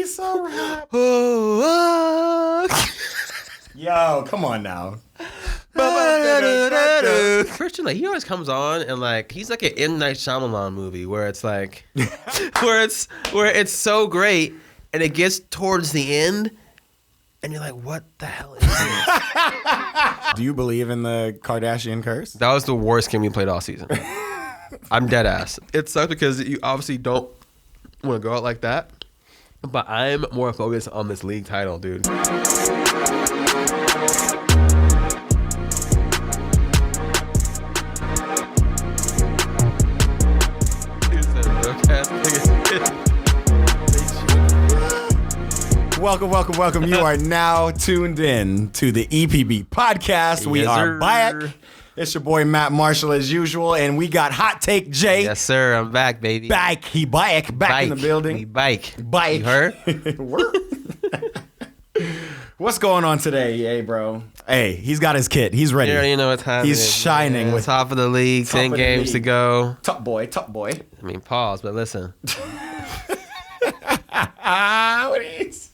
He's so happy. Yo, come on now. Christian, like, he always comes on and like he's like an M. Night Shyamalan movie where it's like where it's so great and it gets towards the end and you're like, what the hell is this? Do you believe in the Kardashian curse? That was the worst game we played all season. I'm dead ass. It sucks because you obviously don't want to go out like that. But I'm more focused on this league title, dude. Welcome. You are now tuned in to the EPB podcast. We are back. It's your boy Matt Marshall as usual, and we got Hot Take Jay. Yes, sir. I'm back, baby. Back in the building. We bike. You heard? What's going on today, hey, bro? Hey, he's got his kit. He's ready. You already know what time he's it is. shining with top of the league. 10 games to go. Top boy. I mean, pause, but listen. What is?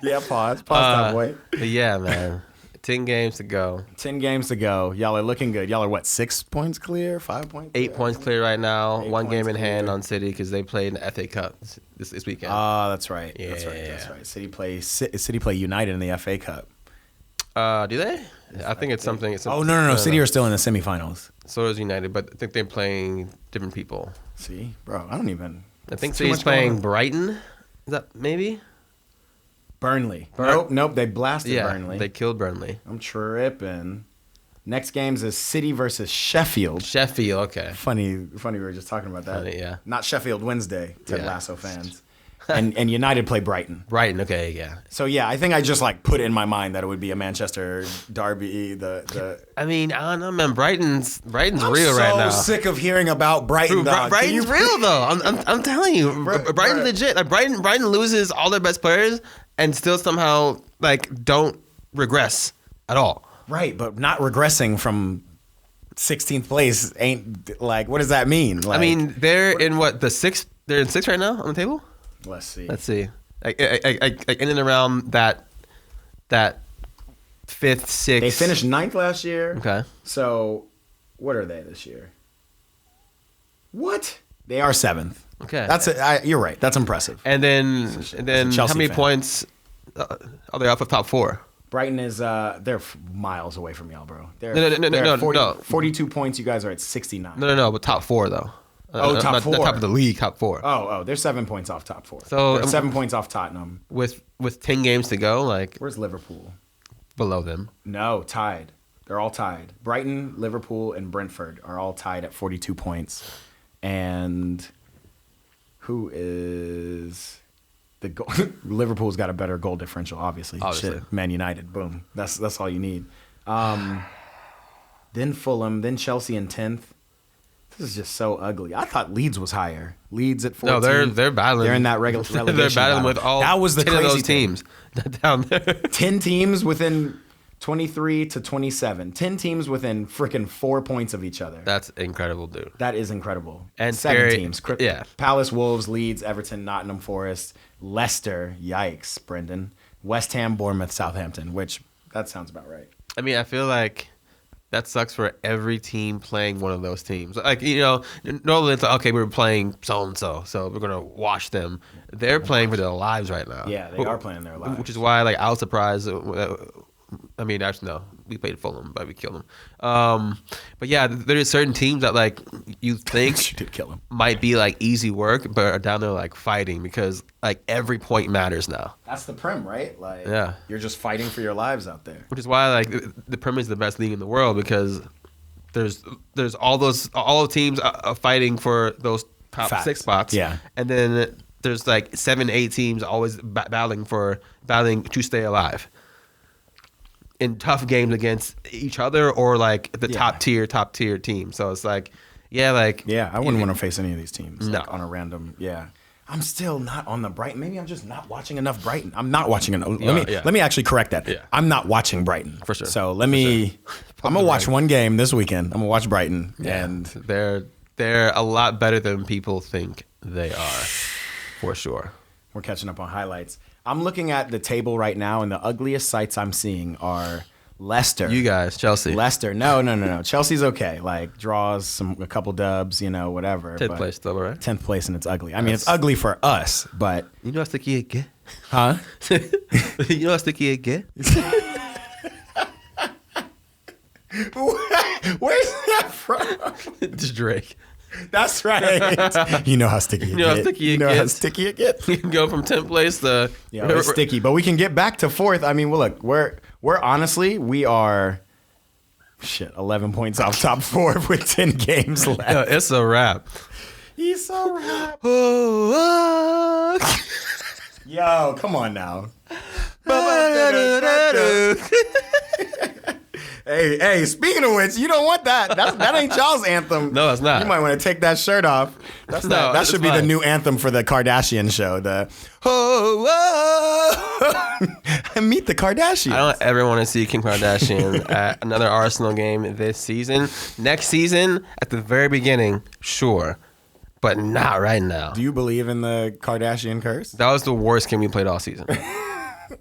Yeah, pause, top boy. But yeah, man. 10 games to go. 10 games to go. Y'all are looking good. Y'all are what, 6 points clear? 5 points clear? 8 points clear right now. 1 game in hand on City because they played in the FA Cup this weekend. Oh, that's right. Yeah. That's right. City play United in the FA Cup. Do they? I think it's something. Oh, no. City are still in the semifinals. So is United, but I think they're playing different people. See? Bro, I don't even... I think City's playing Brighton. Is that maybe? Burnley. Nope. They blasted Burnley. They killed Burnley. I'm tripping. Next games is City versus Sheffield. Okay. Funny. We were just talking about that. Funny, yeah. Not Sheffield Wednesday, Ted Lasso fans. and United play Brighton. Brighton. Okay. Yeah. So yeah, I think I just like put in my mind that it would be a Manchester derby. I mean, I don't know, man. Brighton's I'm real right now. I'm so sick of hearing about Brighton. Brighton's real though. I'm telling you, Brighton's legit. Like Brighton loses all their best players and still somehow like don't regress at all. Right, but not regressing from 16th place ain't like, what does that mean? Like, I mean, they're in the sixth? They're in sixth right now on the table. Let's see. Like in and around that fifth, sixth. They finished 9th last year. Okay. So, what are they this year? What? They are 7th. Okay. That's it. You're right. That's impressive. And then how many points are they off of top 4? Brighton is they're miles away from y'all, bro. No. 42 points. You guys are at 69. No. But top 4 though. Top 4. Not top of the league, top 4. Oh, they're 7 points off top 4. So they're 7 points off Tottenham. With 10 games to go, like where's Liverpool? Below them. No, tied. They're all tied. Brighton, Liverpool, and Brentford are all tied at 42 points. And who is the goal? Liverpool's got a better goal differential, obviously. Shit, Man United, boom. That's all you need. Then Fulham, then Chelsea in 10th. This is just so ugly. I thought Leeds was higher. Leeds at 14. No, they're battling. They're in that relegation They're battling with all that was the 10 crazy of those teams down there. 10 teams within 23 to 27. 10 teams within freaking 4 points of each other. That's incredible, dude. That is incredible. And 7 teams. Yeah. Palace, Wolves, Leeds, Everton, Nottingham Forest, Leicester. Yikes, Brendan. West Ham, Bournemouth, Southampton, which that sounds about right. I mean, I feel like that sucks for every team playing one of those teams. Like, you know, normally it's like, okay, we're playing so-and-so, so we're going to wash them. They're playing for their lives right now. Yeah, they are playing their lives. Which is why, like, I was surprised. I mean, actually, no. We played Fulham, but we killed them. But, yeah, there are certain teams that, like, you think you did kill them. might be, like, easy work, but are down there, like, fighting because, like, every point matters now. That's the Prem, right? Like, yeah. You're just fighting for your lives out there. Which is why, like, the Premier is the best league in the world because there's all the teams fighting for those top 6 spots. Yeah. And then there's, like, 7-8 teams always battling to stay alive in tough games against each other or like the top tier team. So it's like, yeah, I wouldn't want to face any of these teams no. like, on a random. Yeah, I'm still not on the Brighton. Maybe I'm just not watching enough Brighton. I'm not watching enough. Let me actually correct that. Yeah. I'm not watching Brighton for sure. So I'm gonna watch one game this weekend. I'm gonna watch Brighton, and they're a lot better than people think they are, for sure. We're catching up on highlights. I'm looking at the table right now, and the ugliest sights I'm seeing are Leicester. You guys, Chelsea. Leicester. No. Chelsea's okay. Like, draws a couple dubs, whatever. 10th place though, right? 10th place, and it's ugly. I mean, it's ugly for us, but... You know how sticky it get? Huh? You know how sticky it get? Where's that from? It's Drake. That's right. You know how sticky it gets. How sticky it gets. You can go from 10th place to... Yeah, it's sticky. But we can get back to 4th. I mean, well, look, we're honestly, we are... 11 points off top 4 with 10 games left. Yo, it's a wrap. He's a wrap. Yo, come on now. Hey, speaking of which, you don't want that. That ain't y'all's anthem. No, it's not. You might want to take that shirt off. That should be the new anthem for the Kardashian show. Meet the Kardashians. I don't ever want to see Kim Kardashian at another Arsenal game this season. Next season, at the very beginning, sure. But not right now. Do you believe in the Kardashian curse? That was the worst game we played all season.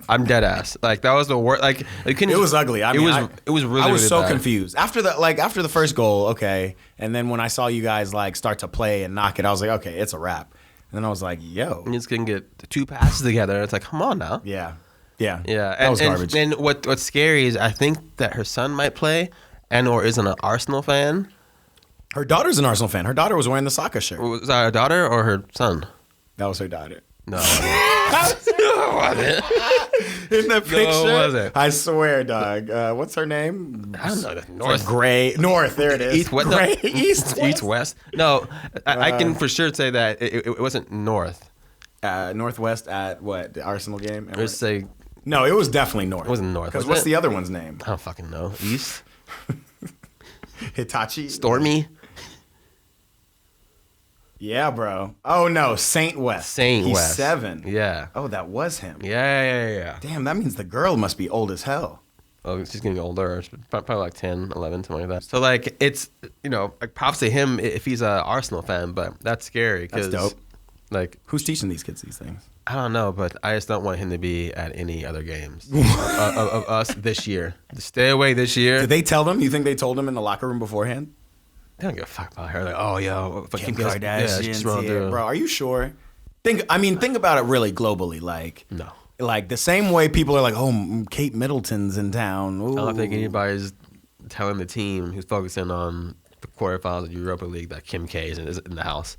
I'm dead ass. Like, that was the worst. Like, it was ugly. I mean, it was really. I was really so bad. confused after the first goal. Okay, and then when I saw you guys like start to play and knock it, I was like, okay, it's a wrap. And then I was like, yo, You just couldn't get the 2 passes together. It's like, come on now. yeah. That was garbage. And what's scary is I think that her son might play or isn't an Arsenal fan. Her daughter's an Arsenal fan. Her daughter was wearing the soccer shirt. Was that her daughter or her son? That was her daughter. No. Was it? In the picture, was it? I swear, dog. What's her name? I don't know. It's North. like Gray. North. There it is. East West. Gray. No. East. West. No, I can for sure say that it wasn't North. Northwest at what? The Arsenal game? Let's say No, it was definitely North. It wasn't North. Because Was what's it? the other one's name? I don't fucking know. East. Hitachi? Stormy. Yeah, bro. Oh, no. Saint West. He's West. 7. Yeah. Oh, that was him. Yeah. Damn, that means the girl must be old as hell. Oh, she's getting older. She's probably like 10, 11, something like that. So, like, it's, like, props to him if he's an Arsenal fan, but that's scary. That's dope. Like, Who's teaching these kids these things? I don't know, but I just don't want him to be at any other games of us this year. Stay away this year. Did they tell them? You think they told them in the locker room beforehand? They don't give a fuck about her. Like, oh, yo, Kim she's Kardashian, rolling through. bro. Are you sure? Think about it really globally. Like, No. Like the same way people are like, oh, Kate Middleton's in town. Ooh. I don't think anybody's telling the team who's focusing on the quarterfinals of Europa League that Kim K is in the house.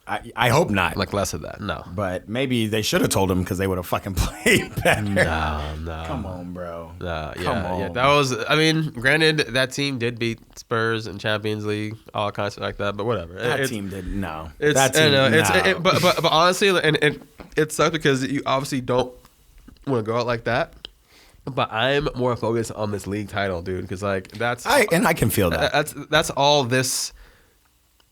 I hope not. Like, less of that. No. But maybe they should have told him because they would have fucking played better. No. Come on, bro. Come on. That was, I mean, granted, that team did beat Spurs in Champions League, all kinds of like that, but whatever. That team did no. It's, That team, no. but honestly, and it sucks because you obviously don't want to go out like that. But I'm more focused on this league title, dude, because like I can feel that. That's all this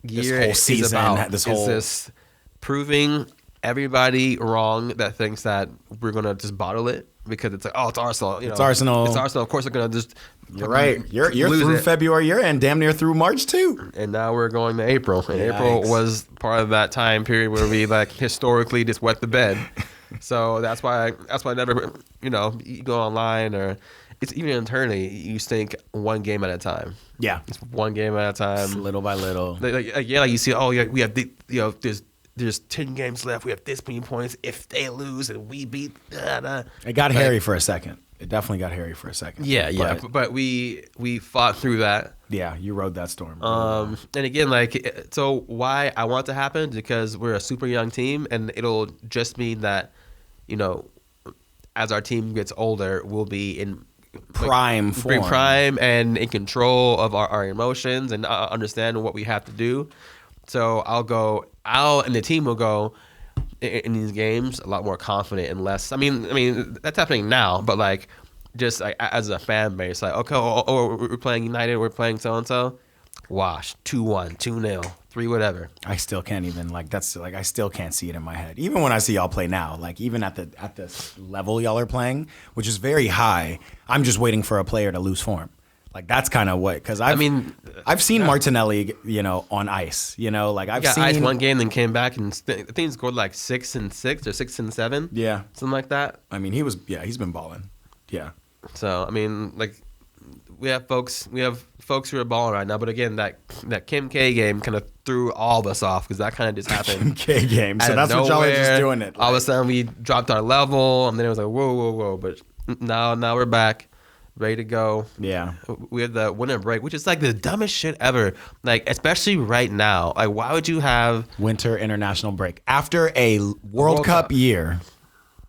year whole season, is about. this is whole this proving everybody wrong that thinks that we're gonna just bottle it because it's like, oh, it's Arsenal. It's Arsenal. It's Arsenal. Of course, they're gonna just. You're right. You're lose through it. February. You're in damn near through March too. And now we're going to April. And Yikes. April was part of that time period where we like historically just wet the bed. So that's why I never, you go online or it's even internally, you think one game at a time. Yeah, It's one game at a time. just little by little. Like you see, we have there's 10 games left. We have this many points. If they lose and we beat, It got hairy for a second. It definitely got hairy for a second. But we fought through that. Yeah, you rode that storm. And again, like, so why I want it to happen is because we're a super young team, and it'll just mean that, as our team gets older, we'll be in Prime form. prime and in control of our emotions and understand what we have to do. So and the team will go in these games a lot more confident and less. I mean that's happening now, but like just like as a fan base, like okay, we're playing United, we're playing so and so, wash 2-1, 2-0, 3 whatever. I still can't even I still can't see it in my head. Even when I see y'all play now, like even at the level y'all are playing, which is very high, I'm just waiting for a player to lose form. Like that's kind of what, because I've seen Martinelli, on ice. Like I've got seen ice one game, then came back and I think he scored like 6 and 6 or 6 and 7. Yeah, something like that. I mean, he's been balling. Yeah. So I mean, like we have folks who are balling right now, but again, that Kim K game kind of threw all of us off because that kind of just happened. K game. So that's what y'all are just doing it. All of a sudden, we dropped our level, and then it was like whoa. But now we're back. Ready to go. Yeah. We had the winter break, which is like the dumbest shit ever. Like, especially right now. Like, why would you have winter international break after a World Cup year?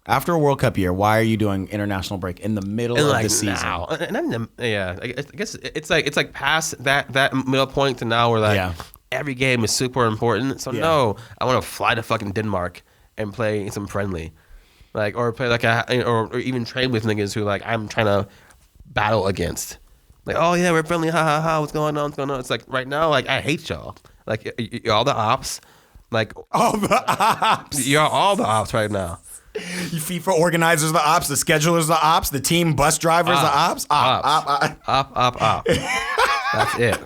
After a World Cup year, why are you doing international break in the middle of the season? Now. And I guess it's like past that middle point to now where every game is super important. So no, I want to fly to fucking Denmark and play some friendly, like, or play like or even train with niggas who like I'm trying to battle against. Like, oh yeah, we're friendly, ha ha ha, what's going on? It's like right now, like I hate y'all. Like all the ops, like all the ops. You're all the ops right now. You FIFA organizers the ops, the schedulers the ops, the team bus drivers the ops. Op. That's it.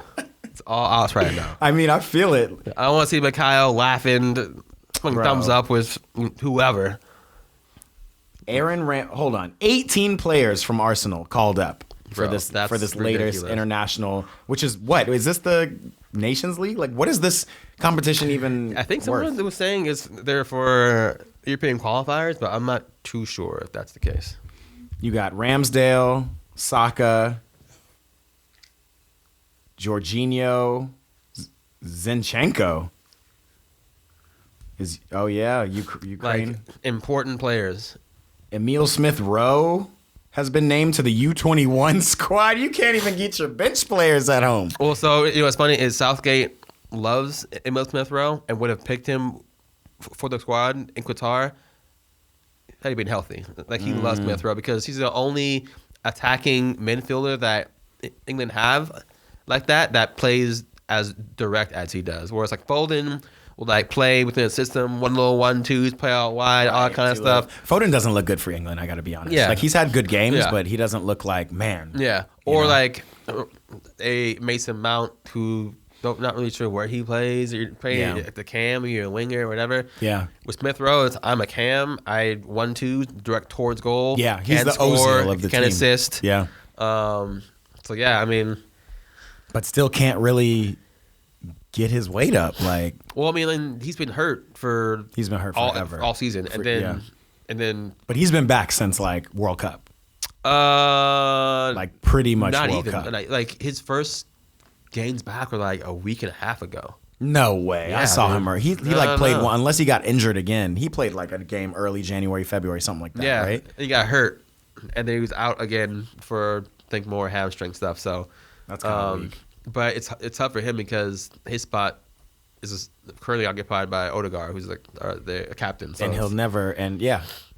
It's all ops right now. I mean, I feel it. I don't want to see Mikhail laughing, thumbs up with whoever. Hold on. 18 players from Arsenal called up for this ridiculous. latest international, which is what? Is this the Nations League? Like, what is this competition even I think someone was saying is there for European qualifiers, but I'm not too sure if that's the case. You got Ramsdale, Saka, Jorginho, Zinchenko. Ukraine. Like, important players. Emile Smith-Rowe has been named to the U21 squad. You can't even get your bench players at home. Well, so what's funny is Southgate loves Emile Smith-Rowe and would have picked him for the squad in Qatar had he been healthy. Like, he loves Smith-Rowe because he's the only attacking midfielder that England have like that plays as direct as he does. Whereas like Foden will like play within a system, 1-2s, play out wide, all that kind of stuff. Foden doesn't look good for England, I got to be honest. Yeah. Like, he's had good games, but he doesn't look like, man. Yeah. Or like a Mason Mount who not really sure where he plays. Or play at the cam, or you're a winger or whatever. Yeah. With Smith-Rowe, it's I'm a cam. I 1-2 direct towards goal. Yeah, he's the Ozil of the team. Can assist. Yeah. So yeah, I mean, but still can't really get his weight up. Like, well, I mean, he's been hurt forever, all season, and then. But he's been back since like World Cup. Like pretty much not World even. Cup. Like his first games back were like a week and a half ago. No way. Yeah, I saw dude. him. He played one, unless he got injured again. He played like a game early January, February, something like that. Yeah, right. He got hurt, and then he was out again for I think more hamstring stuff. So that's kind of weak. But it's tough for him because his spot is currently occupied by Odegaard, who's like the captain. So and he'll never and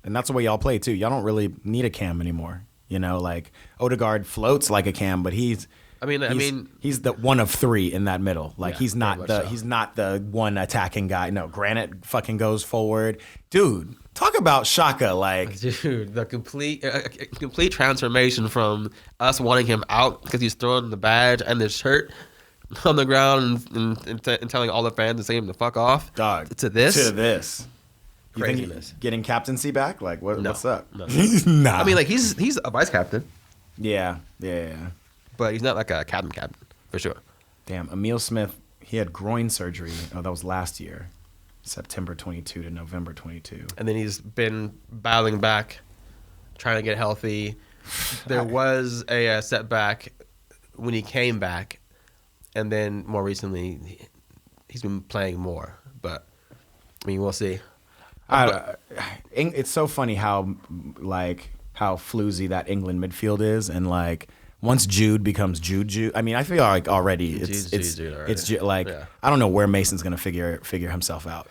that's the way y'all play too. Y'all don't really need a cam anymore. Like Odegaard floats like a cam, but he's the one of three in that middle. Like he's not the one attacking guy. No, Granite fucking goes forward, dude. Talk about Xhaka, like, dude, the complete transformation from us wanting him out because he's throwing the badge and the shirt on the ground and telling all the fans to say him to fuck off. Dog, to this. You think getting captaincy back? Like, what's up? No. Nah. I mean, like he's a vice captain. Yeah. But he's not like a captain for sure. Damn, Emile Smith, he had groin surgery. Oh, that was last year. September 22 to November 22. And then he's been battling back, trying to get healthy. There was a setback when he came back, and then more recently, he's been playing more. But I mean, we'll see. It's so funny how floozy that England midfield is, and like once Jude becomes Jude. I mean, I feel like already it's like I don't know where Mason's gonna figure himself out.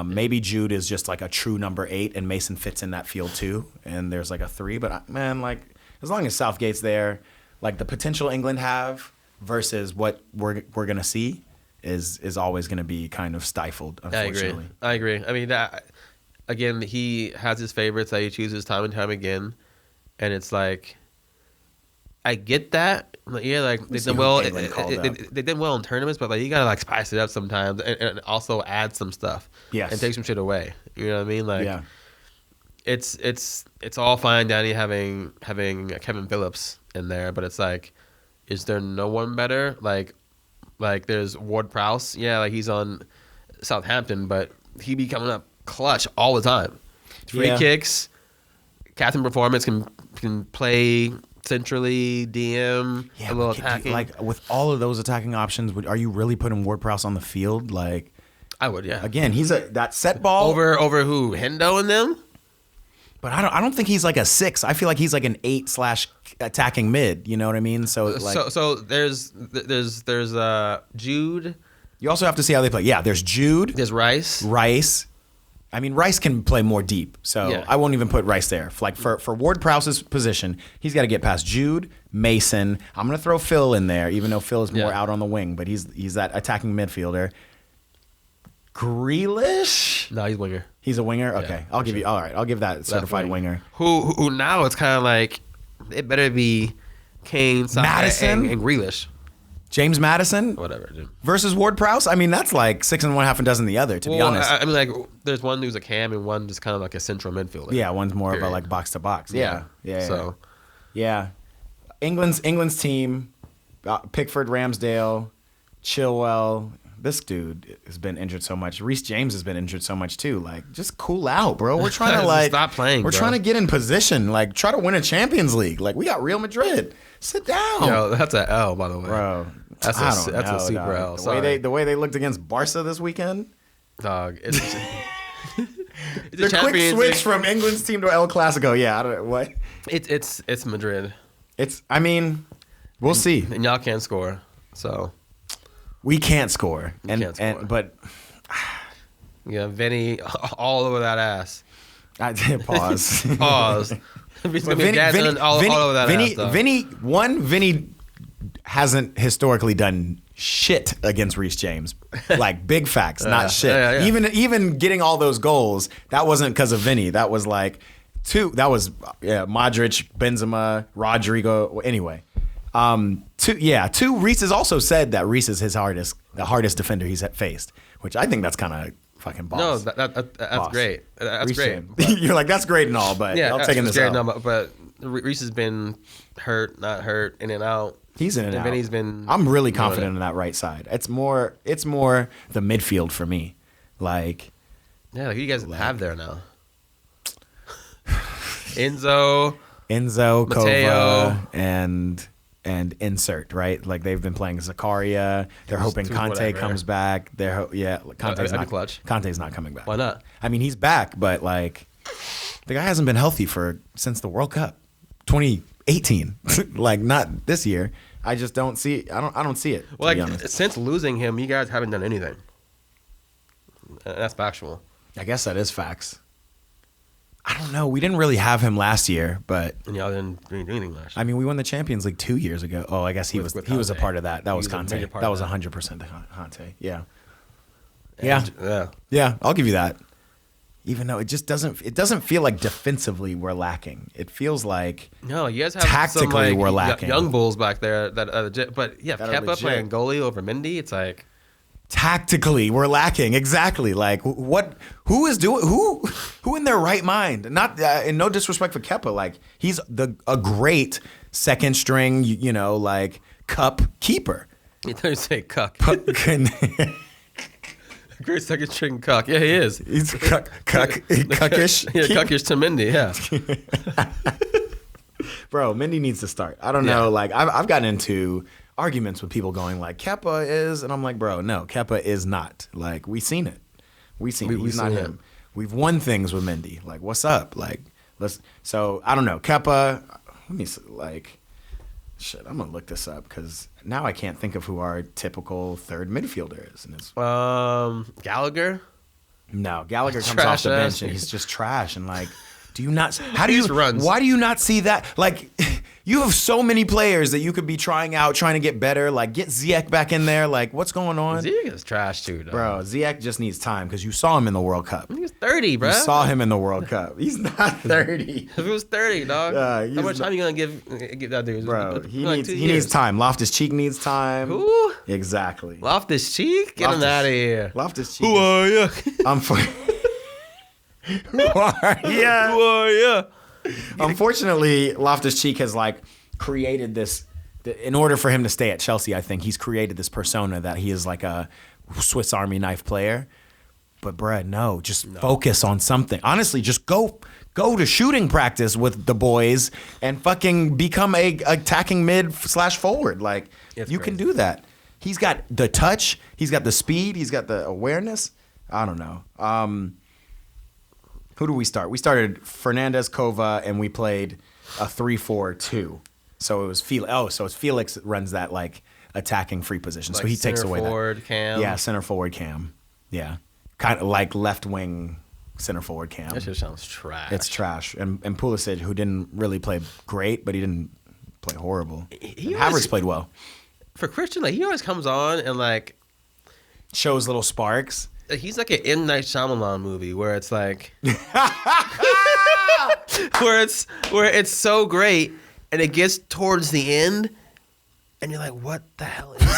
Maybe Jude is just like a true number 8, and Mason fits in that field too. And there's like a 3, but man, like as long as Southgate's there, like the potential England have versus what we're gonna see is always gonna be kind of stifled. Unfortunately, I agree. I mean, again, he has his favorites that he chooses time and time again, and it's like I get that. Like, yeah, like they see did who well. England called up. They did well in tournaments, but like you gotta like spice it up sometimes, and also add some stuff. Yes. And take some shit away. You know what I mean? Like, Yeah. it's all fine, Danny, having Kevin Phillips in there, but it's like, is there no one better? Like there's Ward Prowse. Yeah, like he's on Southampton, but he be coming up clutch all the time. Free kicks, captain performance, can play centrally, DM, a little attacking. Like with all of those attacking options, are you really putting Ward Prowse on the field? Like, I would, yeah. Again, he's that set ball over who? Hendo and them. But I don't think he's like a 6. I feel like he's like an 8/attacking mid. You know what I mean? So like, so there's Jude. You also have to see how they play. Yeah, there's Jude. There's Rice. I mean, Rice can play more deep, so Yeah. I won't even put Rice there. Like for Ward Prowse's position, he's got to get past Jude, Mason. I'm gonna throw Phil in there, even though Phil is more out on the wing, but he's that attacking midfielder. Grealish? No, he's winger. He's a winger. Okay, Yeah, I'll give that certified winger. Who now it's kind of like it better be Kane, Saka, Maddison? and Grealish. James Maddison Whatever, dude. versus Ward Prowse. I mean, that's like 6 and 1, half a dozen the other. To be honest, I mean, like there's one who's a cam and one just kind of like a central midfielder. yeah, one's more of a Period. like box to box. Yeah. So Yeah, England's team, Pickford, Ramsdale, Chilwell. This dude has been injured so much. Reece James has been injured so much too. Like, just cool out, bro. We're trying to like stop playing. We're trying to get in position. Like, try to win a Champions League. Like, we got Real Madrid. Sit down, Yo, that's an L, by the way, bro. That's I don't know, a super dog. L. The way they looked against Barca this weekend. Dog. It's The quick switch from England's team to El Clasico. Yeah, I don't know what. It's Madrid. I mean, we'll see. And y'all can't score, so We can't score. But yeah, Vinny all over that ass. I did pause. Pause. He's gonna be dancing all over that ass. Dog. Vinny hasn't historically done shit against Reece James. Like, big facts, not shit. Yeah. Even getting all those goals, that wasn't because of Vinny. That was like Modric, Benzema, Rodrigo. Anyway, Reece has also said that Reece is the hardest defender he's faced, which I think that's kind of fucking boss. No, that's Boss. great. That's Reece great. James. You're like, that's great and all, but Yeah, I'm taking this out. No, but Reece has been hurt, not hurt, in and out. He's in and out. Vinny's been. I'm really confident in that right side. It's more the midfield for me. Like, Yeah, like who you guys have there now? Enzo, Mateo, Kova, and insert, right? Like, they've been playing Zakaria. They're hoping Conte comes back. Conte's not clutch. Conte's not coming back. Why not? I mean, he's back, but like, the guy hasn't been healthy since the World Cup, 2018. Like, not this year. I just don't see. I don't see it. Well, like since losing him, you guys haven't done anything. That's factual. I guess that is facts. I don't know. We didn't really have him last year, but And y'all didn't do anything last year. I mean, we won the Champions League 2 years ago. Oh, I guess he was a part of that. That was He was a Conte. major part That of was that. 100% Conte. Yeah. Yeah. Yeah, I'll give you that. Even though it just doesn't feel like defensively we're lacking. It feels like No, you guys have Tactically, some, like, we're lacking. young bulls back there that are legit. But yeah, That are Kepa legit. playing goalie over Mendy, it's like tactically we're lacking. Exactly. Like, who in their right mind? Not in no disrespect for Kepa, like, he's a great second string, like, cup keeper. you don't say cuck. Great second string cuck. Yeah, he is. He's cuckish. Yeah, cuckish to Mendy. Yeah. Bro, Mendy needs to start. I don't know. Like, I've gotten into arguments with people going like, Kepa is, and I'm like, bro, no, Kepa is not. Like, we've seen it. He's not him. We've won things with Mendy. Like, what's up? Like, so I don't know. Kepa, let me see, like, shit, I'm gonna look this up because now I can't think of who our typical third midfielder is. And it's Gallagher. no, Gallagher comes Trash off the bench ass. and he's just trash. And like, do you not? How do you? He just runs. Why do you not see that? Like, You have so many players that you could be trying out, trying to get better. Like, get Ziyech back in there. Like, what's going on? Ziyech is trash too, dog. Bro, Ziyech just needs time because you saw him in the World Cup. He's 30, bro. You saw him in the World Cup. He's not 30. If it was 30, dog, how much time you gonna give that dude? Bro, he needs time. Loftus-Cheek needs time. Who? Exactly. Loftus-Cheek? Get him out of here. Loftus-Cheek. Who are you? I'm for. Who are you? Who are you? Unfortunately, Loftus-Cheek has like created this. In order for him to stay at Chelsea, I think he's created this persona that he is like a Swiss Army knife player. But bruh, no, focus on something. Honestly, just go to shooting practice with the boys and fucking become a attacking mid/forward. Like you can do that. He's got the touch. He's got the speed. He's got the awareness. I don't know. Who do we start? We started Fernandez, Kova, and we played a 3-4-2. So it was Felix. Oh, so it's Felix that runs that like attacking free position. Like so he takes away center forward Cam. Yeah, center forward Cam. Yeah, kind of like left wing center forward Cam. That just sounds trash. It's trash. And Pulisic, who didn't really play great, but he didn't play horrible. Havertz played well. For Christian, like he always comes on and like shows little sparks. He's like an M. Night Shyamalan movie where it's like where it's so great and it gets towards the end and you're like, what the hell is this?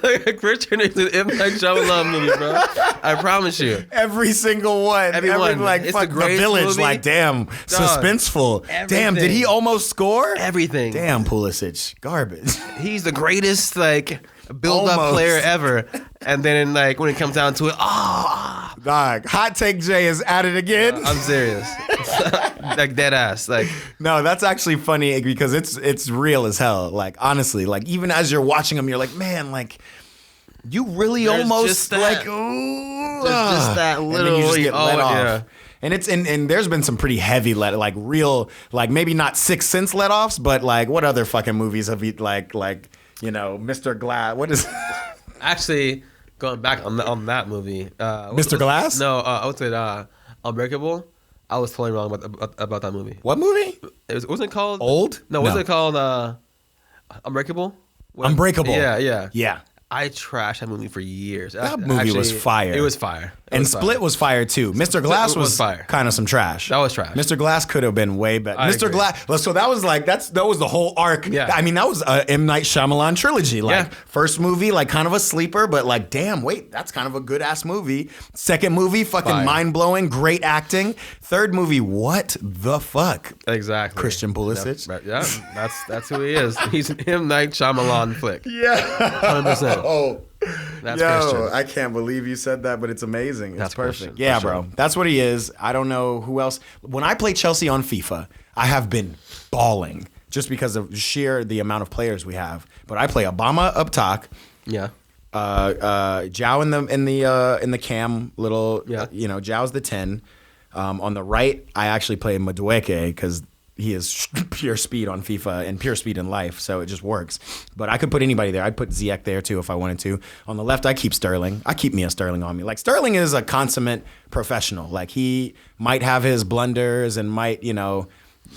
Like, Christian is an M. Night Shyamalan movie, bro. I promise you. Every single one. Everyone. Like, It's fuck, the the greatest Village, movie. like, damn, suspenseful. Damn, did he almost score? Everything. Damn, Pulisic. Garbage. He's the greatest, like, build-up Almost. player ever. And then, like, when it comes down to it, Dog, Hot Take Jay is at it again. I'm serious. Like, dead ass. Like, No, that's actually funny because it's real as hell. Like, honestly, like, even as you're watching him, you're like, man, like, you really There's almost, just that- like, ooh. there's just that And then you just little- get let oh, off. yeah. And it's and there's been some pretty heavy like real, like, maybe not Sixth Sense let-offs, but, like, what other fucking movies have you, like, you know, Mr. Glass, what is... actually, going back on that movie. Mr. Glass? No, I would say Unbreakable. I was totally wrong about that movie. What movie? Wasn't it called... Old? No, wasn't it called Unbreakable? Unbreakable. Yeah. Yeah. I trashed that movie for years. That movie was fire. It was fire. And Split was fire too. Mr. Glass was was fire. kind of some trash. That was trash. Mr. Glass could have been way better. I Mr. agree. Glass. So that was like that was the whole arc. Yeah. I mean, that was a M. Night Shyamalan trilogy. Like Yeah. first movie, like kind of a sleeper, but like damn, wait, that's kind of a good ass movie. Second movie, fucking Fire. mind blowing, great acting. Third movie, what the fuck? Exactly. Christian Pulisic. Yeah, that's who he is. He's an M. Night Shyamalan flick. Yeah. 100%. Oh. That's Yo, Christian. I can't believe you said that, but it's amazing. It's That's perfect. Christian, Yeah, for sure. bro. That's what he is. I don't know who else. When I play Chelsea on FIFA, I have been balling just because of sheer the amount of players we have. But I play Obama up top, Yeah. Zhao in the cam little. Yeah. You know, Zhao's the 10. On the right, I actually play Madueke because he is pure speed on FIFA and pure speed in life, so it just works. But I could put anybody there. I'd put Ziyech there too if I wanted to. On the left, I keep Sterling. I keep Mia Sterling on me. Like Sterling is a consummate professional. Like he might have his blunders and might, you know,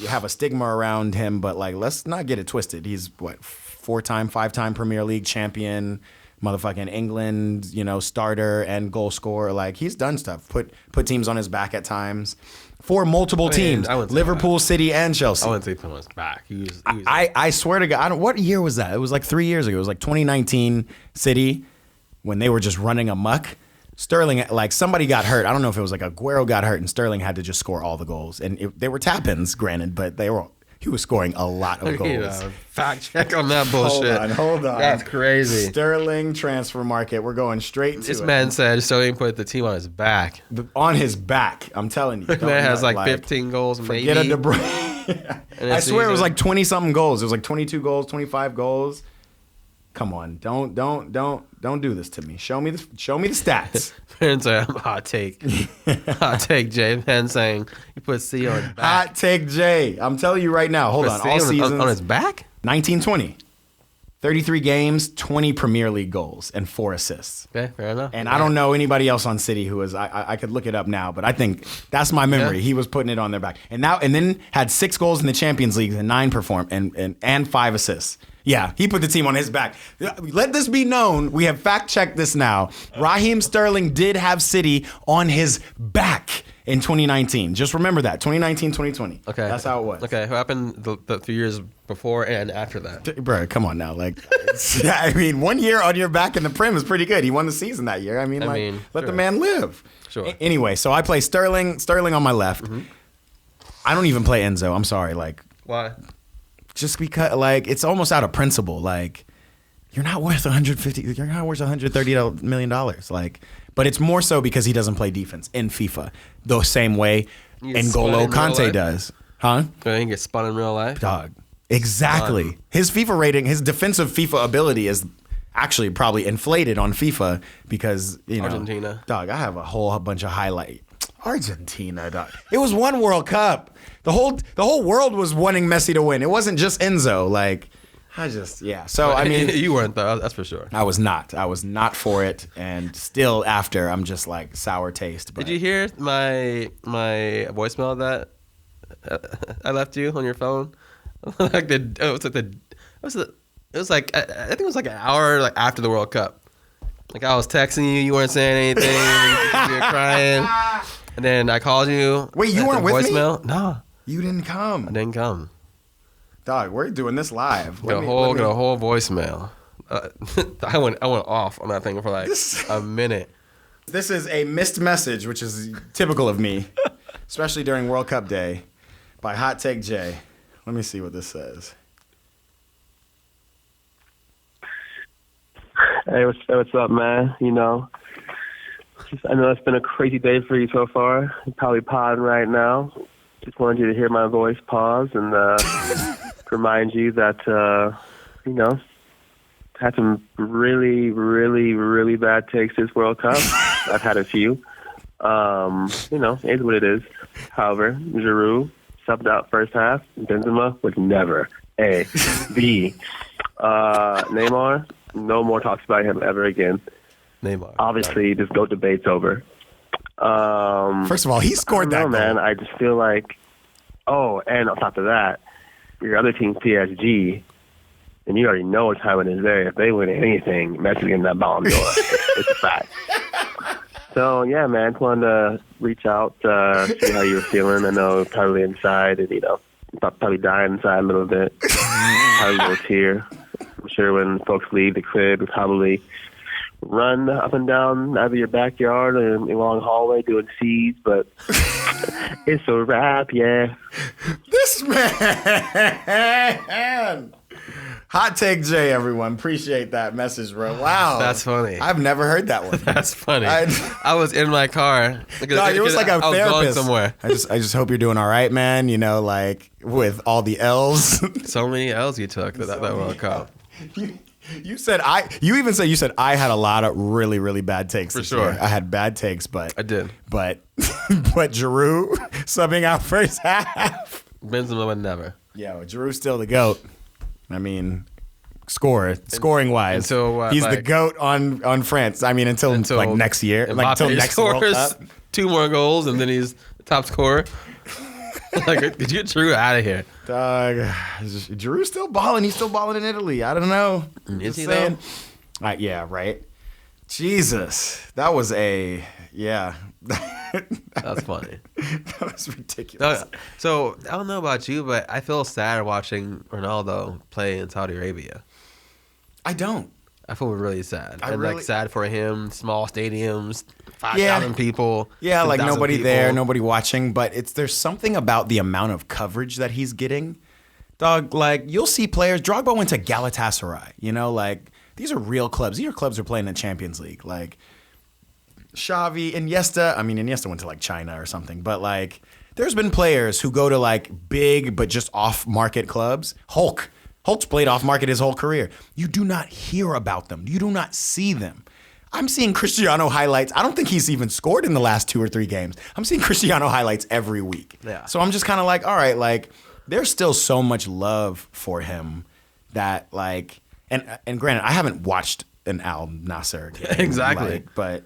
have a stigma around him, but like let's not get it twisted. He's what, 5-time Premier League champion, motherfucking England, you know, starter and goal scorer. Like he's done stuff. Put teams on his back at times. For multiple teams, I wouldn't say Liverpool, City, and Chelsea. I wouldn't say put him on his back. He was I swear to God, what year was that? It was like 3 years ago. It was like 2019 City when they were just running amok. Sterling, like somebody got hurt. I don't know if it was like Aguero got hurt and Sterling had to just score all the goals. And they were tap-ins, granted, but he was scoring a lot of goals. Fact check on that bullshit. Hold on. That's crazy. Sterling transfer market. We're going straight to This it. man said Sterling put the team on his back. On his back. I'm telling you. This man has like 15 goals, maybe. Forget a De Bruyne. I swear it was like 20 something goals. It was like 22 goals, 25 goals. Come on, don't do this to me. Show me the stats. Man saying, hot take. Hot take, Jay. Man saying you put C on his back. Hot take Jay. I'm telling you right now. Hold on. All seasons. On his back? 1920. 33 games, 20 Premier League goals, and 4 assists. Okay, fair enough. And I don't know anybody else on City who was. I could look it up now, but I think that's my memory. Yeah. He was putting it on their back, and then had 6 goals in the Champions League and 9 and 5 assists. Yeah, he put the team on his back. Let this be known. We have fact checked this now. Raheem Sterling did have City on his back in 2019. Just remember that 2019, 2020. Okay, that's how it was. Okay, what happened the 3 years before and after that? Bro, come on now. Like, I mean, 1 year on your back in the Prem is pretty good. He won the season that year. I mean, let the man live. Sure. Anyway, so I play Sterling on my left. Mm-hmm. I don't even play Enzo. I'm sorry. Like, Why? just because, like, it's almost out of principle. Like, you're not worth $130 million. Like, but it's more so because he doesn't play defense in FIFA the same way N'Golo Kante does. Huh? So he gets spun in real life? Dog. Exactly. His FIFA rating, his defensive FIFA ability is actually probably inflated on FIFA because, Argentina. Dog, I have a whole bunch of highlight. Argentina, dog. It was one World Cup. The whole world was wanting Messi to win. It wasn't just Enzo. Like, So, I mean. You weren't, though. That's for sure. I was not. I was not for it. And still after, I'm just like sour taste. But. Did you hear my voicemail that I left you on your phone? I think it was like an hour after the World Cup. Like I was texting you, you weren't saying anything, you were crying, and then I called you. Wait, you weren't with voicemail? me? No, you didn't come. I didn't come. Dog, we're doing this live. Got a whole voicemail. I went off on that thing for like a minute. This is a missed message, which is typical of me, especially during World Cup Day, by Hot Take J. Let me see what this says. Hey, what's up, man? I know it's been a crazy day for you so far. You're probably podding right now. Just wanted you to hear my voice pause and remind you that, had some really, really, really bad takes this World Cup. I've had a few. It is what it is. However, Giroud subbed out first half. Benzema would never. A. B. Neymar, no more talks about him ever again. Neymar. Obviously, this GOAT debate's over. First of all, he scored that goal. Man. I just feel like, and on top of that, your other team, PSG, and you already know what time it is there. If they win anything, Messi's getting that Ballon d'Or. It's a fact. So, yeah, man, just wanted to reach out, see how you were feeling. I know probably inside, and, probably dying inside a little bit. Probably a little tear. I'm sure when folks leave the crib, you probably run up and down out of your backyard and along the hallway doing C's, but it's a wrap, yeah. This man! Hot Take J, everyone. Appreciate that message, bro. Wow. That's funny. I've never heard that one. That's funny. I was in my car. It was like a therapist. I was going somewhere. I just hope you're doing all right, man. With all the L's. So many L's you took that World Cup. You even said I had a lot of really, really bad takes. For sure. Year. I had bad takes, but I did. But Giroud subbing out first half. Benzema would never. Yeah, Giroud's still the GOAT. I mean, scoring wise, he's the GOAT on France. I mean, until like next year, until next World Cup. 2 more goals and then he's the top scorer. Like, did you get Giroud out of here? Giroud's still balling. He's still balling in Italy. I don't know. Is he though? Yeah, right. Jesus, that was That's funny. That was ridiculous. So I don't know about you, but I feel sad watching Ronaldo play in Saudi Arabia. I don't. I feel really sad. Sad for him. Small stadiums, 5,000 people. Yeah, like nobody people. there, nobody watching. But there's something about the amount of coverage that he's getting. Dog, like you'll see players. Drogba went to Galatasaray. These are real clubs. These are clubs who are playing in the Champions League. Like Xavi, Iniesta went to like China or something. But like there's been players who go to like big but just off-market clubs. Hulk's played off-market his whole career. You do not hear about them. You do not see them. I'm seeing Cristiano highlights. I don't think he's even scored in the last 2 or 3 games. I'm seeing Cristiano highlights every week. Yeah. So I'm just kind of like, all right, like there's still so much love for him that like, And granted, I haven't watched an Al Nasser game, Exactly. but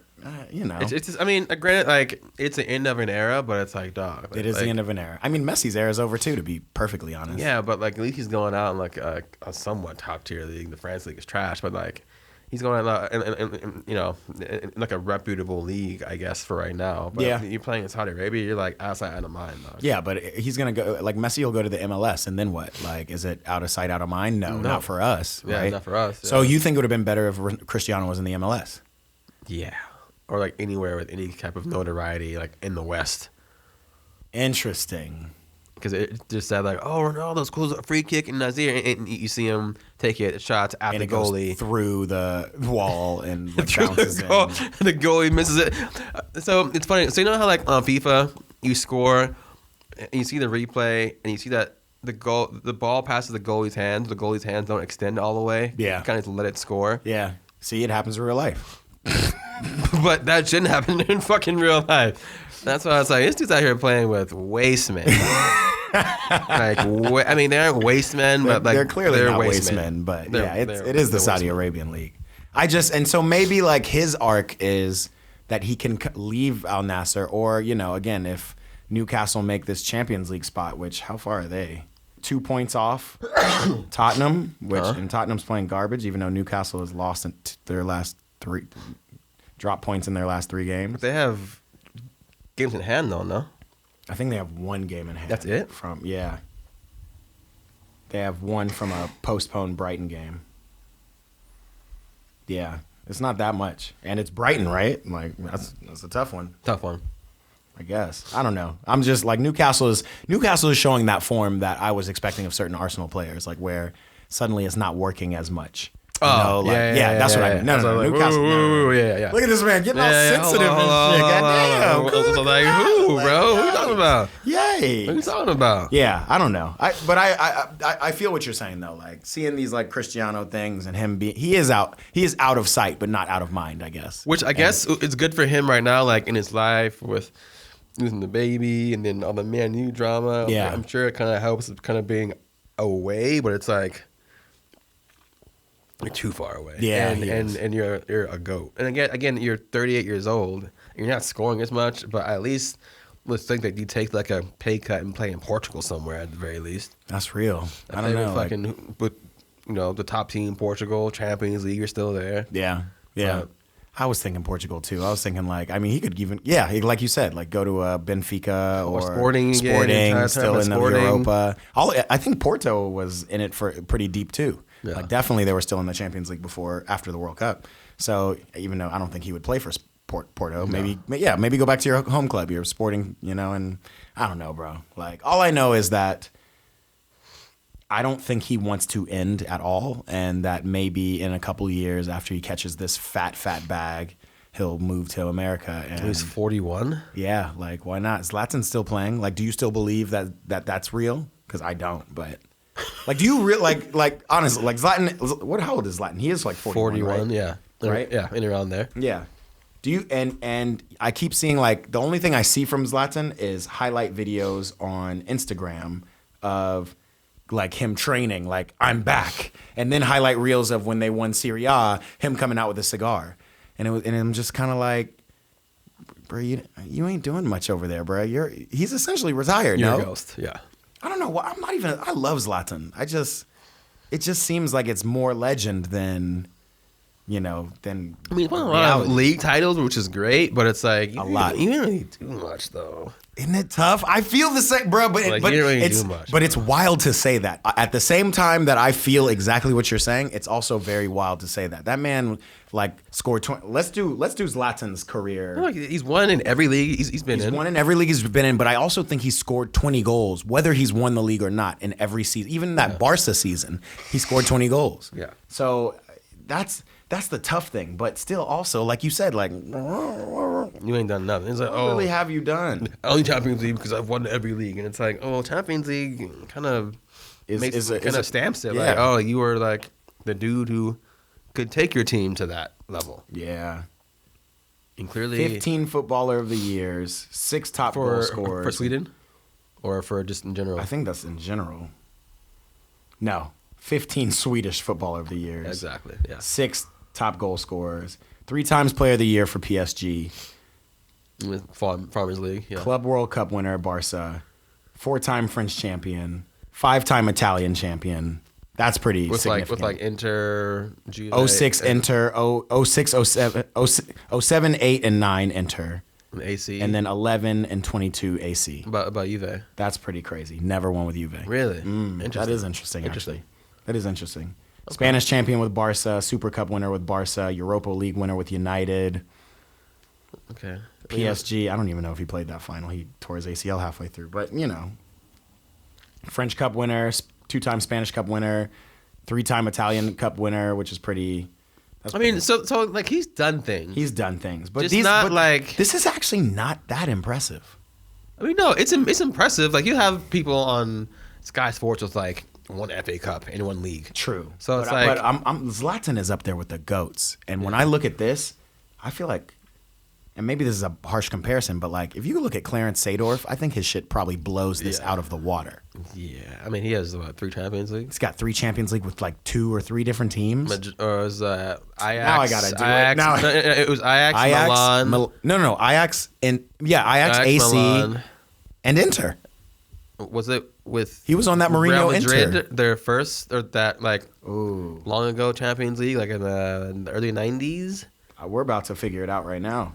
you know, It's just, I mean, granted, like it's the end of an era, but it's like, dog. it is the end of an era. I mean, Messi's era is over too, to be perfectly honest. Yeah, but like at least he's going out in like a somewhat top tier league. The France league is trash, but like he's going out in you know in like a reputable league, I guess, for right now. But Yeah. you're playing in Saudi Arabia, you're like outside out of mind, dog. Yeah, but he's gonna go like Messi will go to the MLS, and then what? Like, is it out of sight, out of mind? No, not for us. Yeah, right? not for us. So yeah. you think it would have been better if Cristiano was in the MLS? Yeah, or like anywhere with any type of notoriety, like in the West. Interesting. Because it just said like, oh, Ronaldo scores a free kick in Nazir, and you see him take it shots at And the it goes goalie through the wall and like, through bounces the goal. in. The goalie misses it. So it's funny. So you know how like on FIFA you score, and you see the replay, and you see that the ball passes the goalie's hands. The goalie's hands don't extend all the way. Yeah. You kind of let it score. Yeah. See, it happens in real life. But that shouldn't happen in fucking real life. That's why I was like, this dude's out here playing with waste men. I mean, they aren't waste men, but like they're clearly not waste men, but They're- yeah, they're- it is the they're Saudi waste men. Arabian league. And so maybe like his arc is that he can leave Al Nasser, or you know, again, if Newcastle make this Champions League spot, which how far are they? 2 points off Tottenham, and Tottenham's playing garbage, even though Newcastle has lost in their last 3, drop points in their last 3 games. They have games in hand, though, no? I think they have 1 game in hand. That's it? Yeah. They have 1 from a postponed Brighton game. Yeah, it's not that much, and it's Brighton, right? Like that's a tough one, Tough one. I guess. I don't know. I'm just like Newcastle is showing that form that I was expecting of certain Arsenal players, like where suddenly it's not working as much. You know, like, that's what I mean. No, Like, Newcastle. woo, yeah. Look at this man getting all sensitive and shit. Goddamn. So like, who, bro? What you talking about? Yay. What are you talking about? Yeah, I don't know. I feel what you're saying though. Like seeing these like Cristiano things and him he is out of sight but not out of mind, I guess. Which I guess is good for him right now, like in his life with losing the baby and then all the Man U drama. Yeah. I'm sure it kind of helps with kind of being away, but it's like you're too far away. Yeah, and you're a goat. And again, you're 38 years old. You're not scoring as much, but at least let's think that you take like a pay cut and play in Portugal somewhere at the very least. That's real. I don't Play know. with fucking with the top team, Portugal, Champions League, you're still there. Yeah. But- I was thinking Portugal too. I was thinking like, I mean, he could even, like you said, like go to Benfica or Sporting again, try still to in the Sporting. Europa. I think Porto was in it for pretty deep too. Yeah. Like definitely they were still in the Champions League after the World Cup. So even though I don't think he would play for Porto, maybe go back to your home club, your Sporting, and I don't know, bro. Like all I know is that I don't think he wants to end at all, and that maybe in a couple years after he catches this fat bag, he'll move to America. And He's 41. yeah, like why not? Is Zlatan still playing? Like, do you still believe that's real? Because I don't. But like, do you like honestly like Zlatan? How old is Zlatan? He is like 41, right? Yeah. Right? Yeah, in around there. Yeah. Do you and I keep seeing like the only thing I see from Zlatan is highlight videos on Instagram of like him training, like I'm back, and then highlight reels of when they won Serie A, him coming out with a cigar, and I'm just kind of like, bro, you ain't doing much over there, bro. He's essentially retired. You're no, a ghost. Yeah. I don't know. I love Zlatan. It just seems like it's more legend than. Than I mean, he won a lot of league titles, which is great, but it's like lot. You didn't really do much, though. Isn't it tough? I feel the same, bro. But Like, you didn't really it's do much, but it's wild to say that. At the same time that I feel exactly what you're saying, it's also very wild to say that man like scored 20. Let's do Zlatan's career. Like, he's won in every league he's been in. He's won in every league he's been in, but I also think he's scored 20 goals, whether he's won the league or not, in every season. Even that Barca season, he scored 20 goals. Yeah. So that's the tough thing, but still also, like you said, like You ain't done nothing. It's like, what really have you done? only Champions League because I've won every league, and it's like, Champions League kind of stamps it. Yeah. Like, oh, you were like the dude who could take your team to that level. Yeah. And clearly, 15 footballer of the years, 6 top goal scorers. for Sweden, or for just in general. I think that's in general. No, 15 Swedish footballer of the years. Exactly. Yeah. 6 top goal scorers. 3 times player of the year for PSG. Farmers League. Yeah. Club World Cup winner, Barca. 4-time French champion. 5-time Italian champion. That's pretty significant. With like Inter, Juve, 06 Inter, 06, 07, 8, and 9 Inter. AC. And then 11 and 22 AC. About Juve. That's pretty crazy. Never won with Juve. Really? That is interesting, actually. That is interesting. Okay. Spanish champion with Barca, Super Cup winner with Barca, Europa League winner with United. Okay. PSG, I don't even know if he played that final. He tore his ACL halfway through. But, French Cup winner, 2-time Spanish Cup winner, 3-time Italian Cup winner, which is pretty... So like he's done things. He's done things. But this is actually not that impressive. No, it's impressive. Like you have people on Sky Sports with like 1 FA Cup and 1 league. True. So it's but Zlatan is up there with the GOATs. And when I look at this, I feel like, and maybe this is a harsh comparison, but like if you look at Clarence Seedorf, I think his shit probably blows this out of the water. Yeah. He has 3 Champions League? He's got 3 Champions League with like 2 or 3 different teams. Or it was Ajax. Now I gotta do Ajax, it. Now it was Ajax, Milan. No, Ajax and Ajax AC, Milan. And Inter. Was it with? He was on that Mourinho Real Madrid, Inter. Their first or that long ago Champions League, like in the early '90s. We're about to figure it out right now.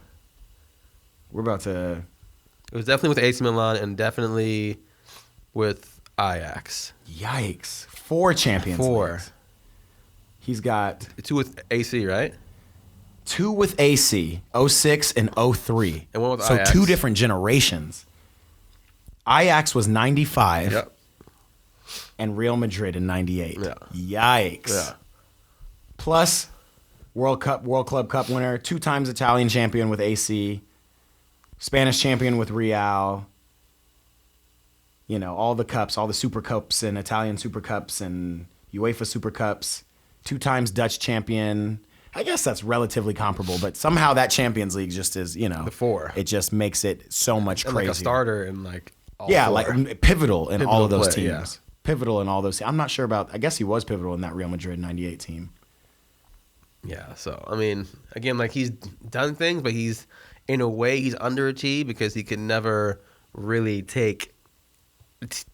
We're about to. It was definitely with AC Milan and definitely with Ajax. Yikes! 4 Champions Leagues. He's got 2 with AC, right? 2 with AC, 06 and 03. And 1 with Ajax. So 2 different generations. Ajax was 95. Yep. And Real Madrid in 98. Yeah. Yikes. Yeah. Plus World Club Cup winner, 2 times Italian champion with AC, Spanish champion with Real. All the cups, all the Super Cups and Italian Super Cups and UEFA Super Cups. 2 times Dutch champion. I guess that's relatively comparable, but somehow that Champions League just is, the 4. It just makes it so much crazier. Like a starter and like all 4. Like pivotal in all of those play, teams. Yeah. Pivotal in all those. I'm not sure about. I guess he was pivotal in that Real Madrid '98 team. Yeah. So again, like he's done things, but he's in a way he's underachieved because he could never really take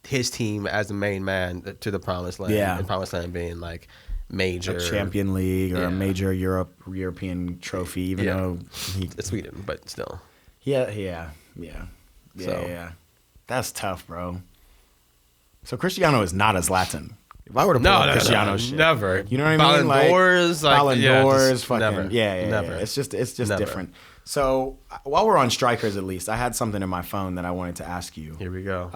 his team as the main man to the promised land. Yeah. And promised land being like major a Champion League or a major European trophy, even though it's Sweden, but still. Yeah. That's tough, bro. So Cristiano is not a Zlatan. If I were to pull up Cristiano shit, never. You know what I mean? Ballon d'Ors, fucking never. Never. It's just never. different. So while we're on strikers, at least I had something in my phone that I wanted to ask you. Here we go.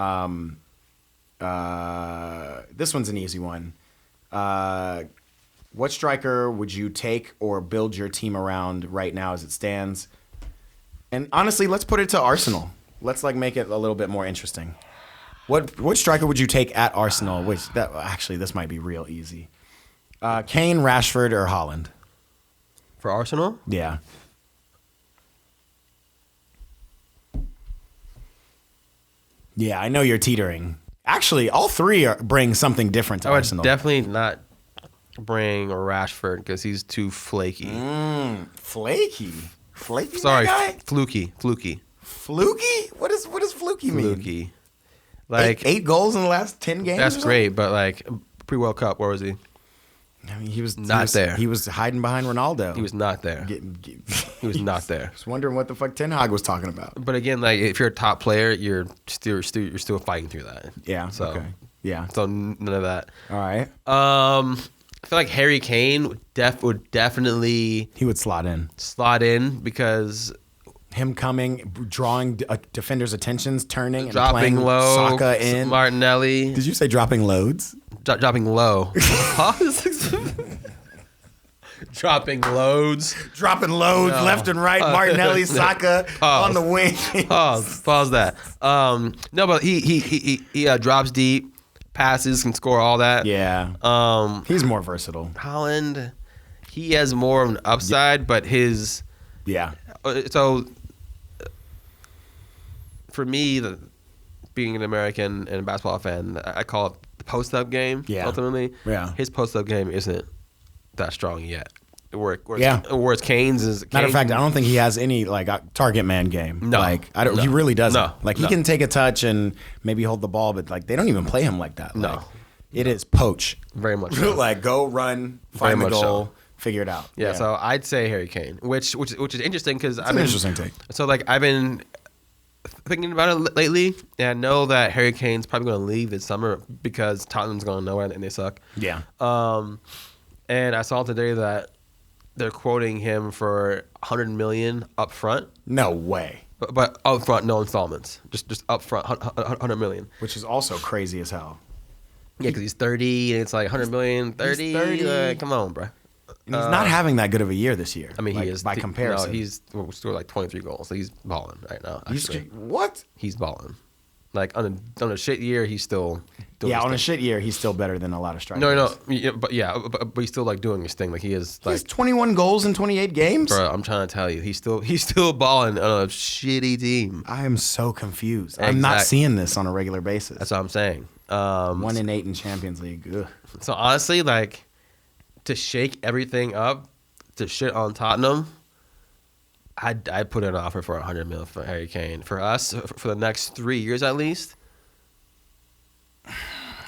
This one's an easy one. What striker would you take or build your team around right now as it stands? And honestly, let's put it to Arsenal. Let's make it a little bit more interesting. What striker would you take at Arsenal? This might be real easy. Kane, Rashford, or Haaland? For Arsenal? Yeah. Yeah, I know you're teetering. Actually, all 3 bring something different to Arsenal. I would definitely not bring Rashford because he's too flaky. Flaky? Flaky? Sorry, guy? fluky. Fluky? What does fluky mean? Fluky. Like 8 goals in the last 10 games. That's great, but pre-World Cup, where was he? He was there. He was hiding behind Ronaldo. He was not there. He was not there. I was wondering what the fuck Ten Hag was talking about. But again, if you're a top player, you're still fighting through that. Yeah. So, okay. Yeah. So none of that. All right. I feel like Harry Kane would definitely he would slot in because him coming, drawing defenders' attentions, turning, and dropping playing low, Saka in. Martinelli. Did you say dropping loads? Dropping low. Dropping loads. Dropping loads left and right. Martinelli, Saka on the wing. Pause that. No, but he drops deep, passes, can score all that. Yeah. He's more versatile. Haaland, he has more of an upside, but his... Yeah. So, for me, being an American and a basketball fan, I call it the post-up game. Yeah. Ultimately, Yeah. his post-up game isn't that strong yet. Yeah. Whereas Kane's is. Matter of Kane- fact, I don't think he has any like target man game. No. Like I don't. No. He really doesn't. No. Like he No. can take a touch and maybe hold the ball, but like they don't even play him like that. No. Like, it is poach. Very much so. Like go run, Very find the much goal, so. figure it out. Yeah, so I'd say Harry Kane, which is interesting because It's an interesting take. So like I've been thinking about it lately, and I know that Harry Kane's probably going to leave this summer because Tottenham's going nowhere and they suck. Yeah. And I saw today that they're quoting him for $100 million up front, No way. but up front, no installments, just up front, $100 million. Which is also crazy as hell. Yeah, because he's 30 and it's like $100 million, 30. He's 30. Come on, bro. And he's not having that good of a year this year. I mean, like, he is by comparison. No, he's scored like 23 goals. So he's balling right now. Actually. What? He's balling. Like on a shit year, he's still doing Yeah, his on a thing. shit year, he's still better than a lot of strikers. No, yeah, but he's still like doing his thing. Like he is He has like, 21 goals in 28 games. bro. I'm trying to tell you, he's still balling on a shitty team. I am so confused. I'm not Exact- seeing this on a regular basis. That's what I'm saying. 1 in 8 in Champions League. Ugh. So honestly, like to shake everything up, to shit on Tottenham, I'd put in an offer for $100 million for Harry Kane for us for the next 3 years at least.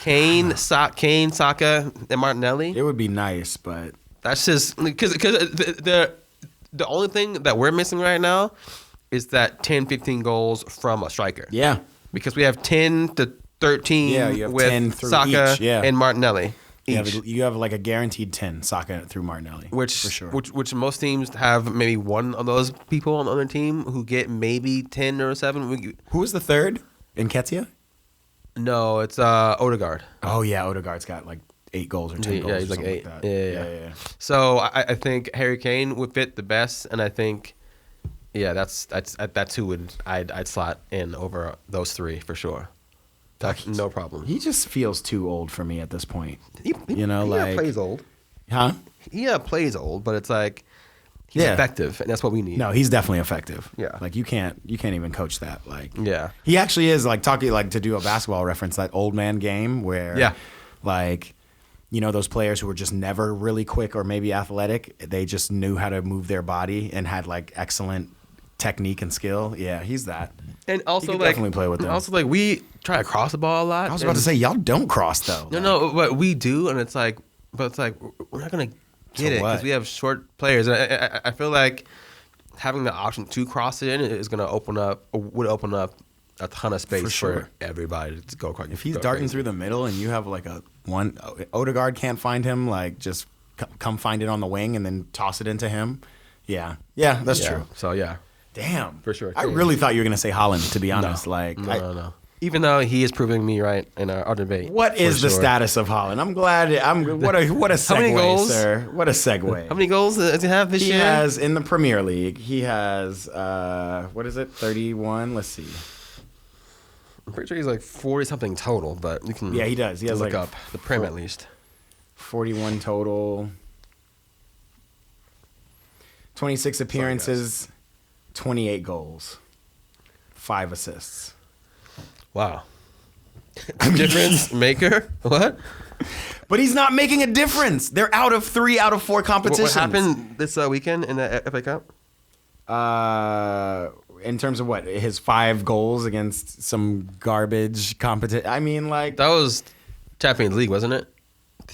Kane, Saka, and Martinelli. It would be nice, but That's just because the only thing that we're missing right now is that 10, 15 goals from a striker. yeah. Because we have 10 to 13 Yeah, you have with 10 through Saka each, yeah. and Martinelli each. You have like a guaranteed 10 Saka through Martinelli. Which, for sure. which most teams have maybe one of those people on their team who get maybe 10 or 7. Who was the third? Nketiah? No, it's Odegaard. Oh yeah, Odegaard's got like 8 goals or 10 Yeah, goals. he's or like something 8. that. Yeah. So I think Harry Kane would fit the best, and I think, yeah, that's who I'd slot in over those 3 for sure. That's no problem. He just feels too old for me at this point. He like plays old. Huh? Yeah, plays old, but it's like he's effective, and that's what we need. No, he's definitely effective. Yeah. Like you can't even coach that. Like Yeah. he actually is like talking like to do a basketball reference, that old man game where like those players who were just never really quick or maybe athletic, they just knew how to move their body and had like excellent technique and skill. Yeah, he's that. And also could like definitely play with them. Also like we try to cross the ball a lot. I was about to say y'all don't cross though. No, but we do, and it's like we're not gonna get it what? because we have short players. And I feel like having the option to cross it in is gonna would open up a ton of space For sure. everybody to go across. If he's darting through the middle and you have like Odegaard can't find him, like just come find it on the wing and then toss it into him. Yeah, that's true. So yeah, Damn, For sure. I really thought you were gonna say Holland. To be honest, no. Even though he is proving me right in our debate. What is for the sure. status of Holland? I'm glad. What a segue, How many goals? sir. What a segue. How many goals does he have this He year? has in the Premier League. He has what is it? 31. Let's see. I'm pretty sure he's like 40 something total, but you can. Yeah, he does. He has look like up the Prem at least. 41 total. 26 appearances. 28 goals. 5 assists. Wow. Difference maker? What? But he's not making a difference. They're out of 3 out of 4 What competitions. happened this weekend in the FA Cup? In terms of what? His 5 goals against some garbage competition. I mean, like. That was Champions League, wasn't it?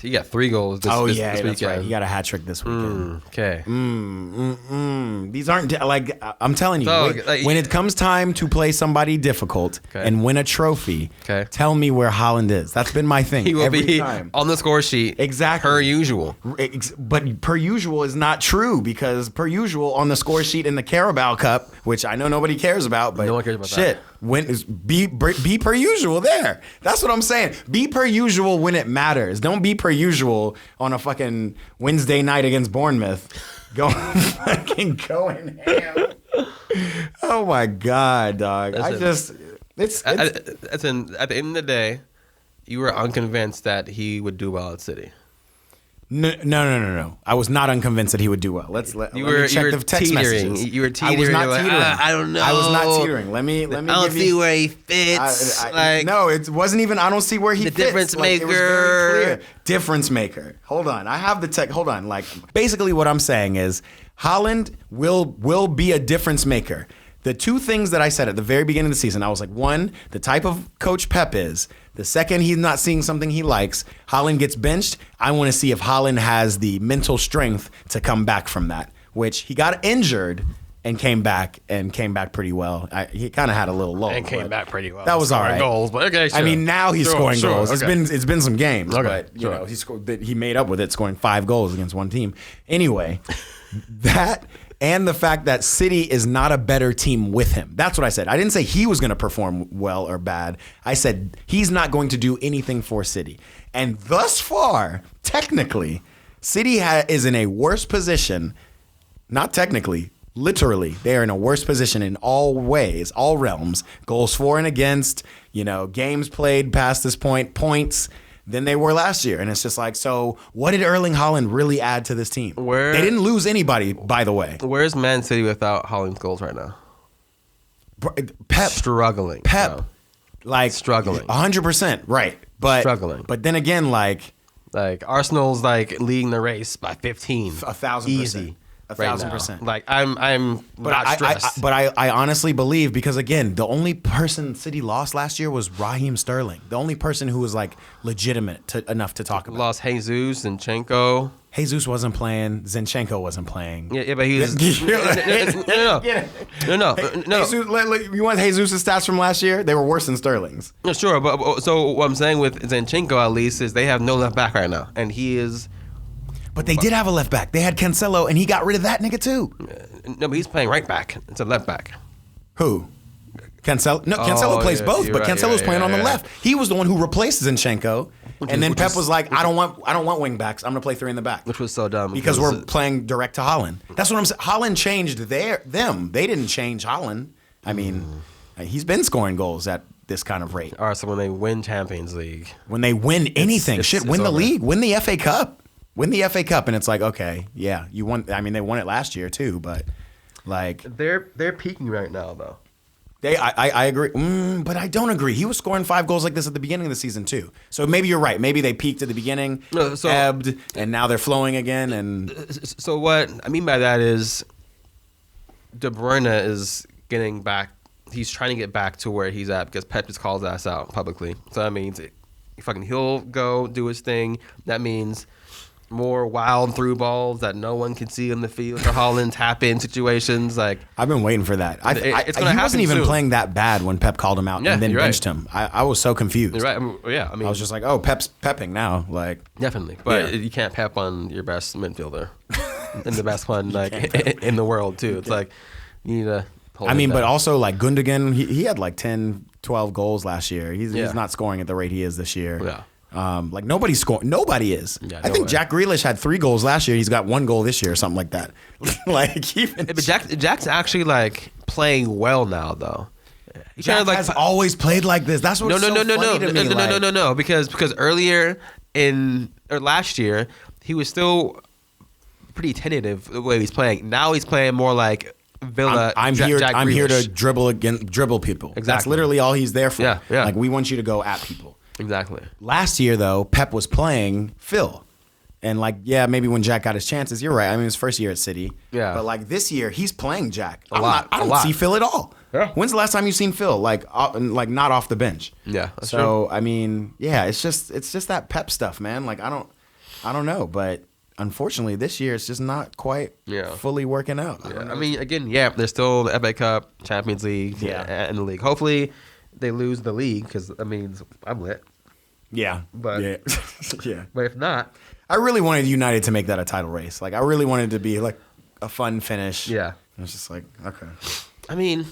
He got 3 goals this That's weekend. right. He got a hat trick this weekend. Okay. These aren't like I'm telling you. So, when it comes time to play somebody difficult Okay. and win a trophy, Okay. tell me where Holland is. That's been my thing. He will every be time. on the score sheet. Exactly. Per usual. But per usual is not true because per usual on the score sheet in the Carabao Cup, which I know nobody cares about, but No one cares about shit. Be per usual there. That's what I'm saying. Be per usual when it matters. Don't be per usual on a fucking Wednesday night against Bournemouth. Going ham. Oh my god, dog. At the end of the day, you were unconvinced that he would do well at City. No. I was not unconvinced that he would do well. Let You me were check the text teetering. messages. You were teetering. I was not You're like, teetering. I don't know. I was not teetering. Let me. I don't see where he fits. No, it wasn't even. I don't see where he the fits. difference Like, it was very maker. clear. Difference maker. Hold on. I have the tech. Hold on. Like basically, what I'm saying is Haaland will be a difference maker. The two things that I said at the very beginning of the season, I was like, one, the type of coach Pep is. The second, he's not seeing something he likes. Haaland gets benched. I want to see if Haaland has the mental strength to come back from that, which he got injured and came back pretty well. He kind of had a little lull. And came back pretty well. That was all right. Goals, but okay, sure. I mean, now he's scoring goals. Okay. It's been some games, Okay, but you know, he made up with it, scoring 5 goals against one team. Anyway, that and the fact that City is not a better team with him. That's what I said. I didn't say he was going to perform well or bad. I said he's not going to do anything for City. And thus far, technically, City is in a worse position. Not technically, literally, they are in a worse position in all ways, all realms. Goals for and against, games played past this point, points, than they were last year. And it's just like, so what did Erling Haaland really add to this team? They didn't lose anybody, by the way. Where's Man City without Haaland's goals right now? Pep. Struggling. Pep. No. Struggling. 100%, right. But struggling. But then again, like Arsenal's leading the race by 15. 1,000%. Easy. 1,000%. Like I'm not stressed. But I honestly believe, because again, the only person City lost last year was Raheem Sterling. The only person who was legitimate enough to talk about. Lost Jesus, Zinchenko. Jesus wasn't playing. Zinchenko wasn't playing. Yeah, but he was. No. Jesus, you want Jesus' stats from last year? They were worse than Sterling's. No, sure, but so what I'm saying with Zinchenko at least is they have no left back right now, and he is. But they did have a left back. They had Cancelo, and he got rid of that nigga too. No, but he's playing right back. It's a left back. Who? Cancelo? No, Cancelo plays both, but Cancelo's playing on the left. He was the one who replaced Zinchenko, and then Pep was like, I don't want wing backs. I'm gonna play 3 in the back. Which was so dumb. Because we're playing direct to Haaland. That's what I'm saying. Haaland changed them. They didn't change Haaland. I mean, he's been scoring goals at this kind of rate. All right, so when they win Champions League. When they win anything, win the over. league, win the FA Cup. Win the FA Cup, and it's like, okay, yeah, you won. I mean, they won it last year too, but they're peaking right now though. I agree, but I don't agree. He was scoring 5 goals like this at the beginning of the season too. So maybe you're right. Maybe they peaked at the beginning, ebbed, and now they're flowing again. And so what I mean by that is, De Bruyne is getting back. He's trying to get back to where he's at because Pep just calls his ass out publicly. So that means he'll go do his thing. That means more wild through balls that no one can see on the field for Haaland tap-in situations. I've been waiting for that. He wasn't even playing that bad when Pep called him out and then benched him. I was so confused. You're right. I was just like, oh, Pep's pepping now. Definitely. But you can't pep on your best midfielder and the best one in the world, too. It's you need to hold it down. But also Gundogan, he had 10, 12 goals last year. He's not scoring at the rate he is this year. Yeah. Nobody's scoring. Nobody is. Yeah, I think Jack Grealish had 3 goals last year. He's got 1 goal this year or something like that. But Jack's actually playing well now though. Jack has always played like this. That's what's funny to me. No. Because earlier last year he was still pretty tentative the way he's playing. Now he's playing more like Villa. I'm here to dribble people. Exactly. That's literally all he's there for. Yeah. We want you to go at people. Exactly. Last year, though, Pep was playing Phil. And, maybe when Jack got his chances, you're right. I mean, his first year at City. Yeah. But, this year, he's playing Jack. I don't see Phil at all. Yeah. When's the last time you've seen Phil, not off the bench? Yeah, that's true. So, I mean, yeah, it's just that Pep stuff, man. I don't know. But, unfortunately, this year, it's just not quite fully working out. I mean, again, there's still the FA Cup, Champions League, and the league. Hopefully they lose the league because that means I'm lit. Yeah. But yeah. But if not, I really wanted United to make that a title race. I really wanted it to be a fun finish. Yeah. And it's just okay. I mean,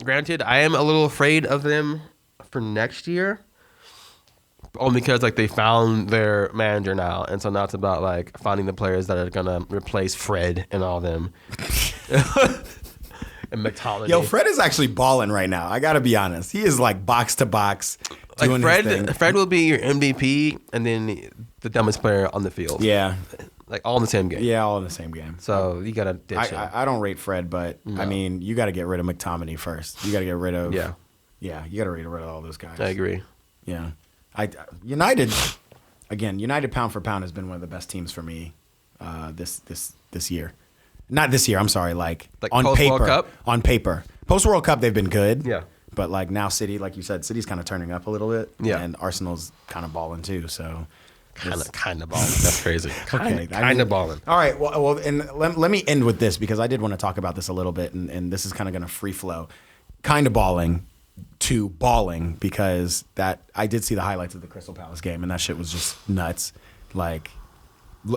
granted, I am a little afraid of them for next year. Only because they found their manager now, and so now it's about finding the players that are gonna replace Fred and all them. and McTominay. Yo, Fred is actually balling right now. I gotta be honest. He is like box to box doing his thing. Fred will be your MVP and then the dumbest player on the field. Yeah, Like all in the same game. yeah, all in the same game. So you gotta ditch him. I don't rate Fred, but I mean, you got to get rid of McTominay first. You got to get rid of Yeah. you got to get rid of all those guys. I agree. Yeah, United pound for pound has been one of the best teams for me this year. Not this year. I'm sorry. Like on post-World paper. Cup? On paper, post World Cup they've been good. Yeah. But like now, City, like you said, City's kind of turning up a little bit. Yeah. And Arsenal's kind of balling too. So Kind of balling. That's crazy. Okay, Kind of balling. All right. Well, and let me end with this because I did want to talk about this a little bit, and this is kind of going to free flow. Kind of balling to balling because that I did see the highlights of the Crystal Palace game, and that shit was just nuts. Like,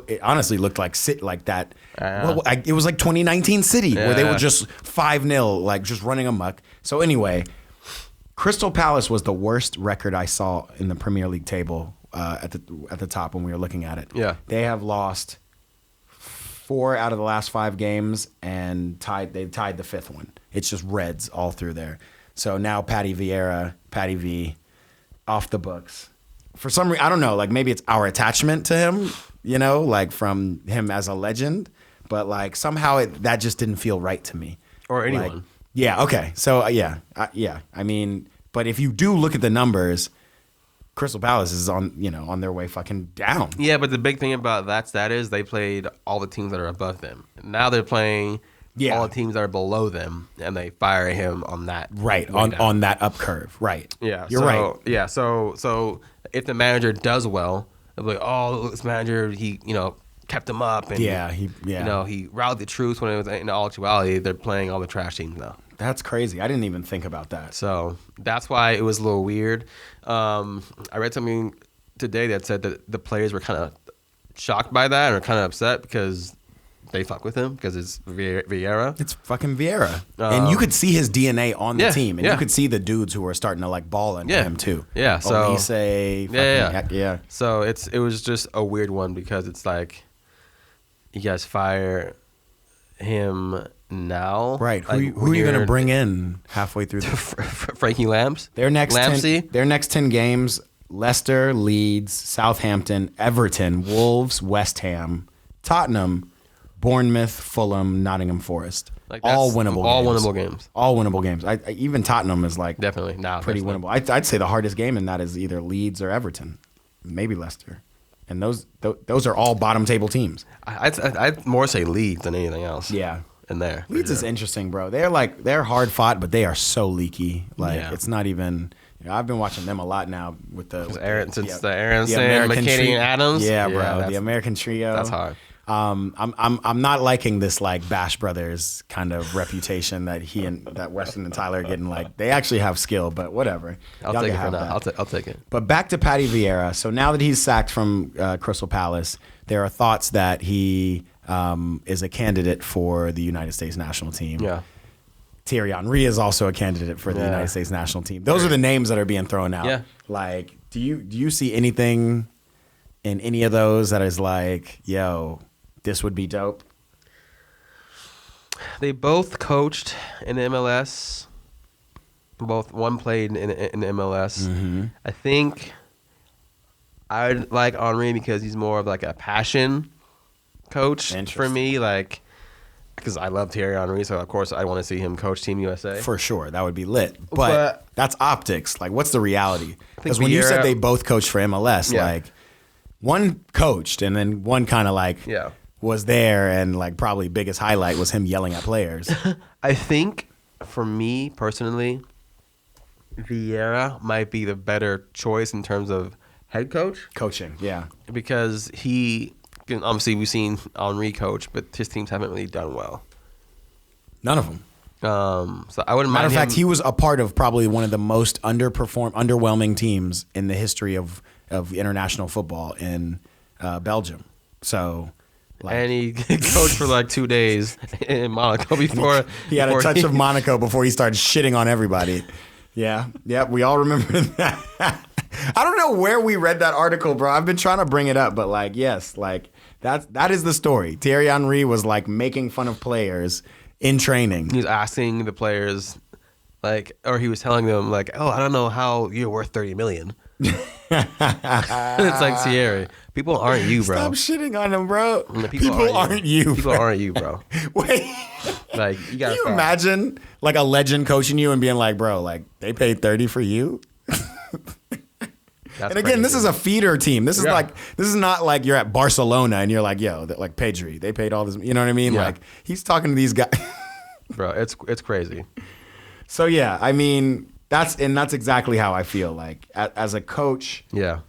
it honestly looked like that. It was like 2019 City where they were just 5-0, like just running amok. So anyway, Crystal Palace was the worst record I saw in the Premier League table at the top when we were looking at it. Yeah. They have lost 4 out of the last 5 games and they tied the 5th one. It's just Reds all through there. So now Patty V, off the books. For some reason, I don't know, like maybe it's our attachment to him, like from him as a legend, but like somehow that just didn't feel right to me. Or anyone. Like, yeah, okay. So yeah. I mean, but if you do look at the numbers, Crystal Palace is on their way fucking down. Yeah, but the big thing about that stat is they played all the teams that are above them. Now they're playing all the teams that are below them, and they fire him on that. Right, on that up curve. Right. Yeah, you're right. Yeah, so if the manager does well, they'll be like, oh, this manager, he kept him up, and he rallied the troops when it was in all actuality they're playing all the trash teams now. That's crazy. I didn't even think about that. So that's why it was a little weird. I read something today that said that the players were kind of shocked by that or kind of upset because they fuck with him because it's Vieira. It's fucking Vieira. And you could see his DNA on the team. And you could see the dudes who were starting to like ball into him too. Yeah. So yeah. So it was just a weird one because it's like you guys fire him now. Right. Like, who are you going to bring in halfway through this? Frankie Lambs? Their next Lampsey? 10 games, Leicester, Leeds, Southampton, Everton, Wolves, West Ham, Tottenham, Bournemouth, Fulham, Nottingham Forest. Like all winnable games. All winnable games. Even Tottenham is like definitely now pretty winnable. I'd say the hardest game in that is either Leeds or Everton, maybe Leicester. And those are all bottom table teams. I'd more say Leeds than anything else. Yeah. In there. Leeds is interesting, bro. They're hard fought, but they are so leaky. It's not even. I've been watching them a lot now with the Aronson, American McKinney, and Adams. Yeah, bro. The American trio. That's hard. I'm not liking this like Bash Brothers kind of reputation that Weston and Tyler are getting. Like they actually have skill, but whatever. I'll take it for now. I'll take it. But back to Patty Vieira. So now that he's sacked from Crystal Palace, there are thoughts that he is a candidate for the United States national team. Yeah. Thierry Henry is also a candidate for the United States national team. Those are the names that are being thrown out. Yeah. Like, do you see anything in any of those that is like, yo, this would be dope? They both coached in the MLS. One played in the MLS. Mm-hmm. I think I would like Henry because he's more of like a passion coach for me, like because I love Thierry Henry, so of course I want to see him coach Team USA. For sure, that would be lit. But that's optics. Like, what's the reality? Because when you said they both coached for MLS, like one coached and then one kind of like was there, and like probably biggest highlight was him yelling at players. I think for me personally, Vieira might be the better choice in terms of head coaching, yeah, because he. Obviously, we've seen Henry coach, but his teams haven't really done well. None of them. So I wouldn't mind. Matter of fact, he was a part of probably one of the most underwhelming teams in the history of international football in Belgium. So, and he coached for like 2 days in Monaco before he had a touch of Monaco before he started shitting on everybody. Yeah, we all remember that. I don't know where we read that article, bro. I've been trying to bring it up, but like, yes, like that is the story. Thierry Henry was like making fun of players in training. He was asking the players, like, or he was telling them, like, oh, I don't know how you're worth $30 million. It's like, Thierry, people aren't you, bro. Stop shitting on him, bro. People aren't you. People bro. aren't you, bro. Wait. Like, you gotta Can you stop. imagine like a legend coaching you and being like, bro, like they paid 30 for you? That's And again, this crazy. is a feeder team. This is Yeah. this is not like you're at Barcelona and you're like, yo, like Pedri, they paid all this. You know what I mean? Yeah. Like he's talking to these guys. bro. It's crazy. So yeah, I mean, that's exactly how I feel. Like as a coach, Yeah.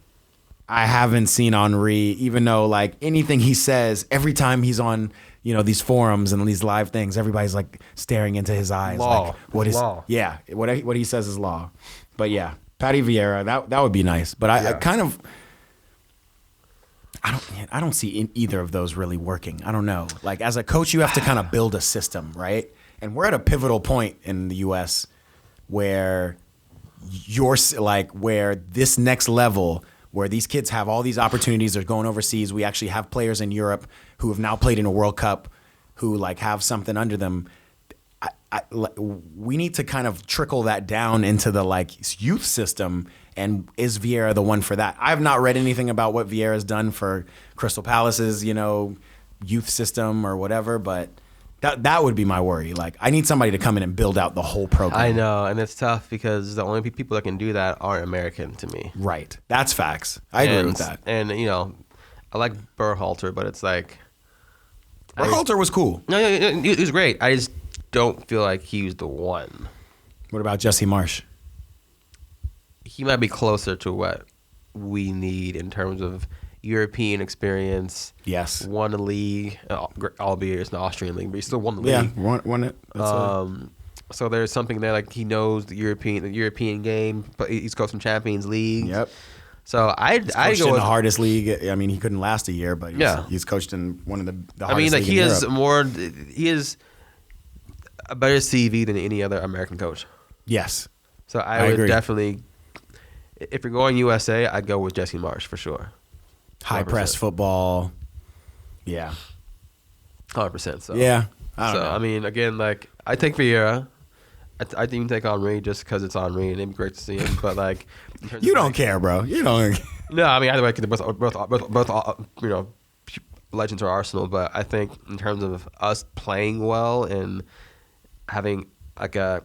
I haven't seen Henry, even though like anything he says, every time he's on, these forums and these live things, everybody's like staring into his eyes. Law. Like, what is Law. Yeah, what he says is law. But yeah, Patty Vieira, that would be nice. But I kind of, I don't see either of those really working. I don't know. Like as a coach, you have to kind of build a system, right? And we're at a pivotal point in the U.S. where where this next level, where these kids have all these opportunities, they're going overseas. We actually have players in Europe who have now played in a World Cup, who like have something under them. We need to kind of trickle that down into the like youth system. And is Vieira the one for that? I've not read anything about what Vieira's done for Crystal Palace's, youth system or whatever, but that would be my worry. Like I need somebody to come in and build out the whole program. I know, and it's tough because the only people that can do that aren't American to me. Right. That's facts. I agree with that. And I like Berhalter, but it's like Berhalter was cool. no, he was great. I just don't feel like he was the one. What about Jesse Marsh? He might be closer to what we need in terms of European experience. Yes. Won a league, albeit it's an Austrian league, but he still won the Yeah, league. won it. So there's something there, like he knows the European game, but he's coached in Champions League. Yep. So I'd Coached go in with the hardest league. I mean, he couldn't last a year, but he's coached in one of the hardest I mean, like league in Europe. he is a better CV than any other American coach. Yes. So I I would agree. definitely, if you're going USA, I'd go with Jesse Marsh for sure. High 100%. press football. Yeah. 100%. So Yeah. I don't know. I mean, again, like I take Vieira. I didn't take Henry just because it's Henry and it'd be great to see him. But like, in terms You of, don't like, care, bro. You don't. No, I mean either way, they're both legends are Arsenal. But I think in terms of us playing well and having like our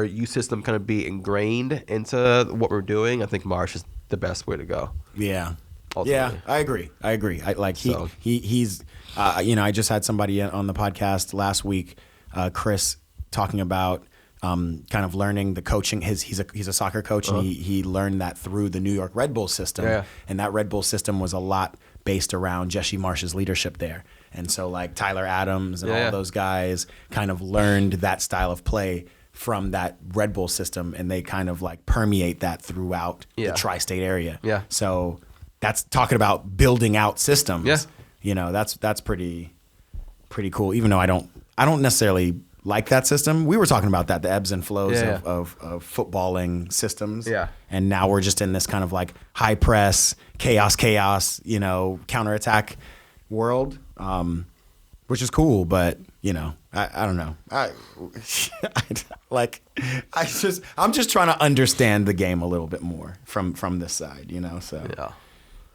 youth system kind of be ingrained into what we're doing, I think Marsh is the best way to go. Yeah. Ultimately. Yeah, I agree. So. He's I just had somebody on the podcast last week, Chris, talking about kind of learning the coaching. He's a soccer coach, and he learned that through the New York Red Bull system. Yeah. And that Red Bull system was a lot based around Jesse Marsh's leadership there. And so like Tyler Adams and all those guys kind of learned that style of play from that Red Bull system, and they kind of like permeate that throughout the tri-state area. Yeah. So that's talking about building out systems. Yeah. That's pretty cool. Even though I don't necessarily like that system. We were talking about that, the ebbs and flows of footballing systems. Yeah. And now we're just in this kind of like high press, chaos, counterattack world, which is cool. But, I don't know. I'm just trying to understand the game a little bit more from this side, so.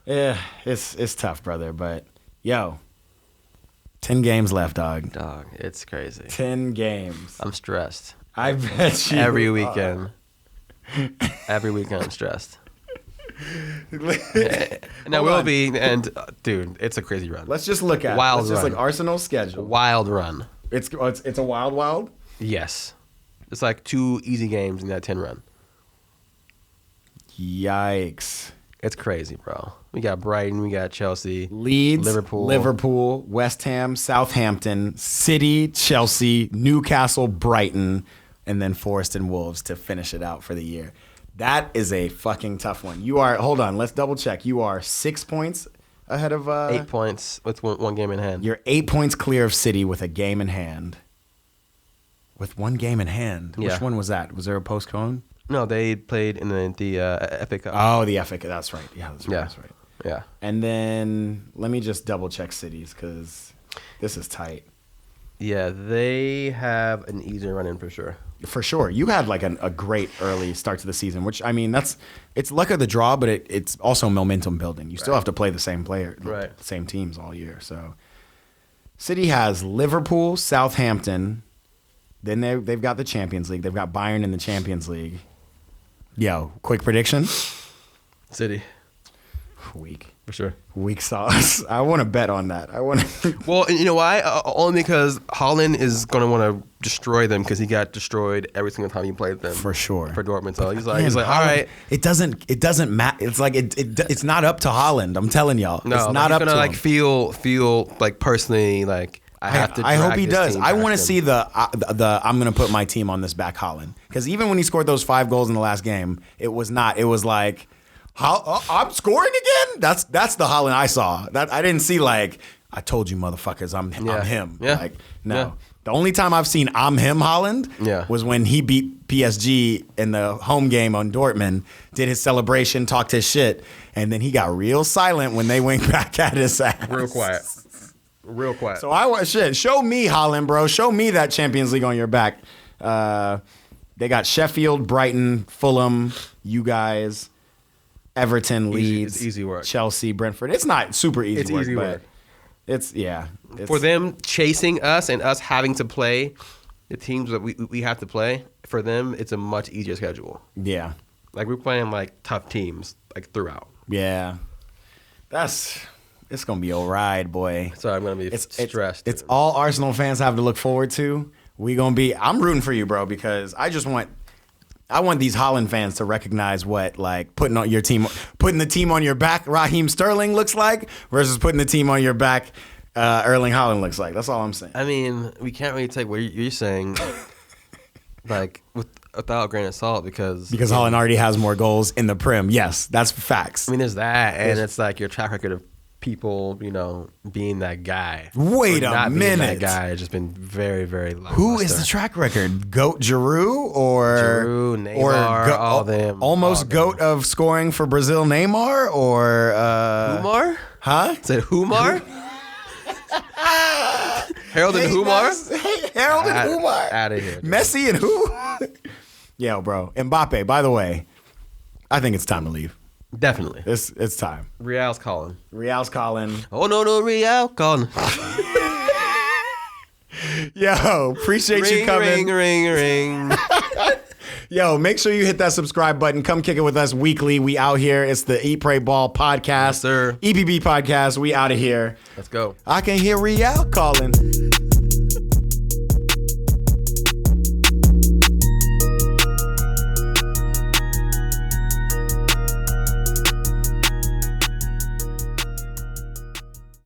Yeah, it's tough, brother. But, 10 games left, dog. Dog, it's crazy. 10 games. I'm stressed. I bet you Every weekend. Every weekend I'm stressed. And I will be, and dude, it's a crazy run. Let's just look at Wild let's just run. like Arsenal's schedule. Wild run. It's a wild. Yes. It's like 2 easy games in that 10 run. Yikes. It's crazy, bro. We got Brighton, we got Chelsea, Leeds, Liverpool, West Ham, Southampton, City, Chelsea, Newcastle, Brighton, and then Forest and Wolves to finish it out for the year. That is a fucking tough one. Hold on, let's double check. You are 6 points ahead of 8 points with one game in hand. You're 8 points clear of City with a game in hand. With one game in hand. Yeah. Which one was that? Was there a postcone? No, they played in the FA Cup. Oh, the FA Cup. That's right. Yeah, that's right. Yeah. That's right. Yeah. And then let me just double check cities because this is tight. Yeah, they have an easier run in for sure. For sure. You had like a great early start to the season, which I mean, it's luck of the draw, but it's also momentum building. You still have to play the same the same teams all year. So City has Liverpool, Southampton. Then they've got the Champions League. They've got Bayern in the Champions League. Yo, quick prediction. City. Weak. For sure. Weak sauce. I want to bet on that. Well, and you know why? Only because Haaland is going to want to destroy them because he got destroyed every single time he played them. For sure. For Dortmund. So he's like, all right. It doesn't matter. It's like it's not up to Haaland. I'm telling y'all. No, it's not up to like him. feel like personally like I have to. I hope he drag this does. team I back want to in. see the I'm going to put my team on this back Haaland, because even when he scored those 5 goals in the last game, it was not. It was like, I'm scoring again. That's the Haaland I saw. That I didn't see like, I told you motherfuckers, I'm him. Yeah. Like, no. Yeah. The only time I've seen I'm him Haaland was when he beat PSG in the home game on Dortmund, did his celebration, talked his shit, and then he got real silent when they went back at his ass. Real quiet. So I want shit. Show me Haaland, bro. Show me that Champions League on your back. They got Sheffield, Brighton, Fulham, you guys, Everton, Leeds, it's easy work. Chelsea, Brentford. It's not super easy It's work, easy but work. it's For them chasing us and us having to play the teams that we have to play, for them it's a much easier schedule. Yeah. Like we're playing like tough teams like throughout. Yeah. It's gonna be a ride, boy. So I'm gonna be stressed. It's all Arsenal fans have to look forward to. I'm rooting for you, bro, because I want these Haaland fans to recognize what like putting the team on your back Raheem Sterling looks like versus putting the team on your back Erling Haaland looks like. That's all I'm saying. I mean, we can't really take what you're saying like without a grain of salt because Haaland already has more goals in the Prem. Yes, that's facts. I mean, there's that, and it's like your track record of people, being that guy. Wait or a not minute. Being that guy has just been very, very lackluster. Who is the track record? Goat Giroud or Neymar, all them. Almost goat of scoring for Brazil, Neymar or Humar? Huh? Is it Humar? Harold and Humar? Harold and Humar. Out of here. Dude. Messi and who? Yo, bro. Mbappe, by the way, I think it's time to leave. Definitely. It's time. Real's calling. Oh, no, Real calling. Yo, appreciate you coming. Ring. Yo, make sure you hit that subscribe button. Come kick it with us weekly. We out here. It's the Eat, Pray, Ball podcast. Yes, sir. EPB podcast. We out of here. Let's go. I can hear Real calling.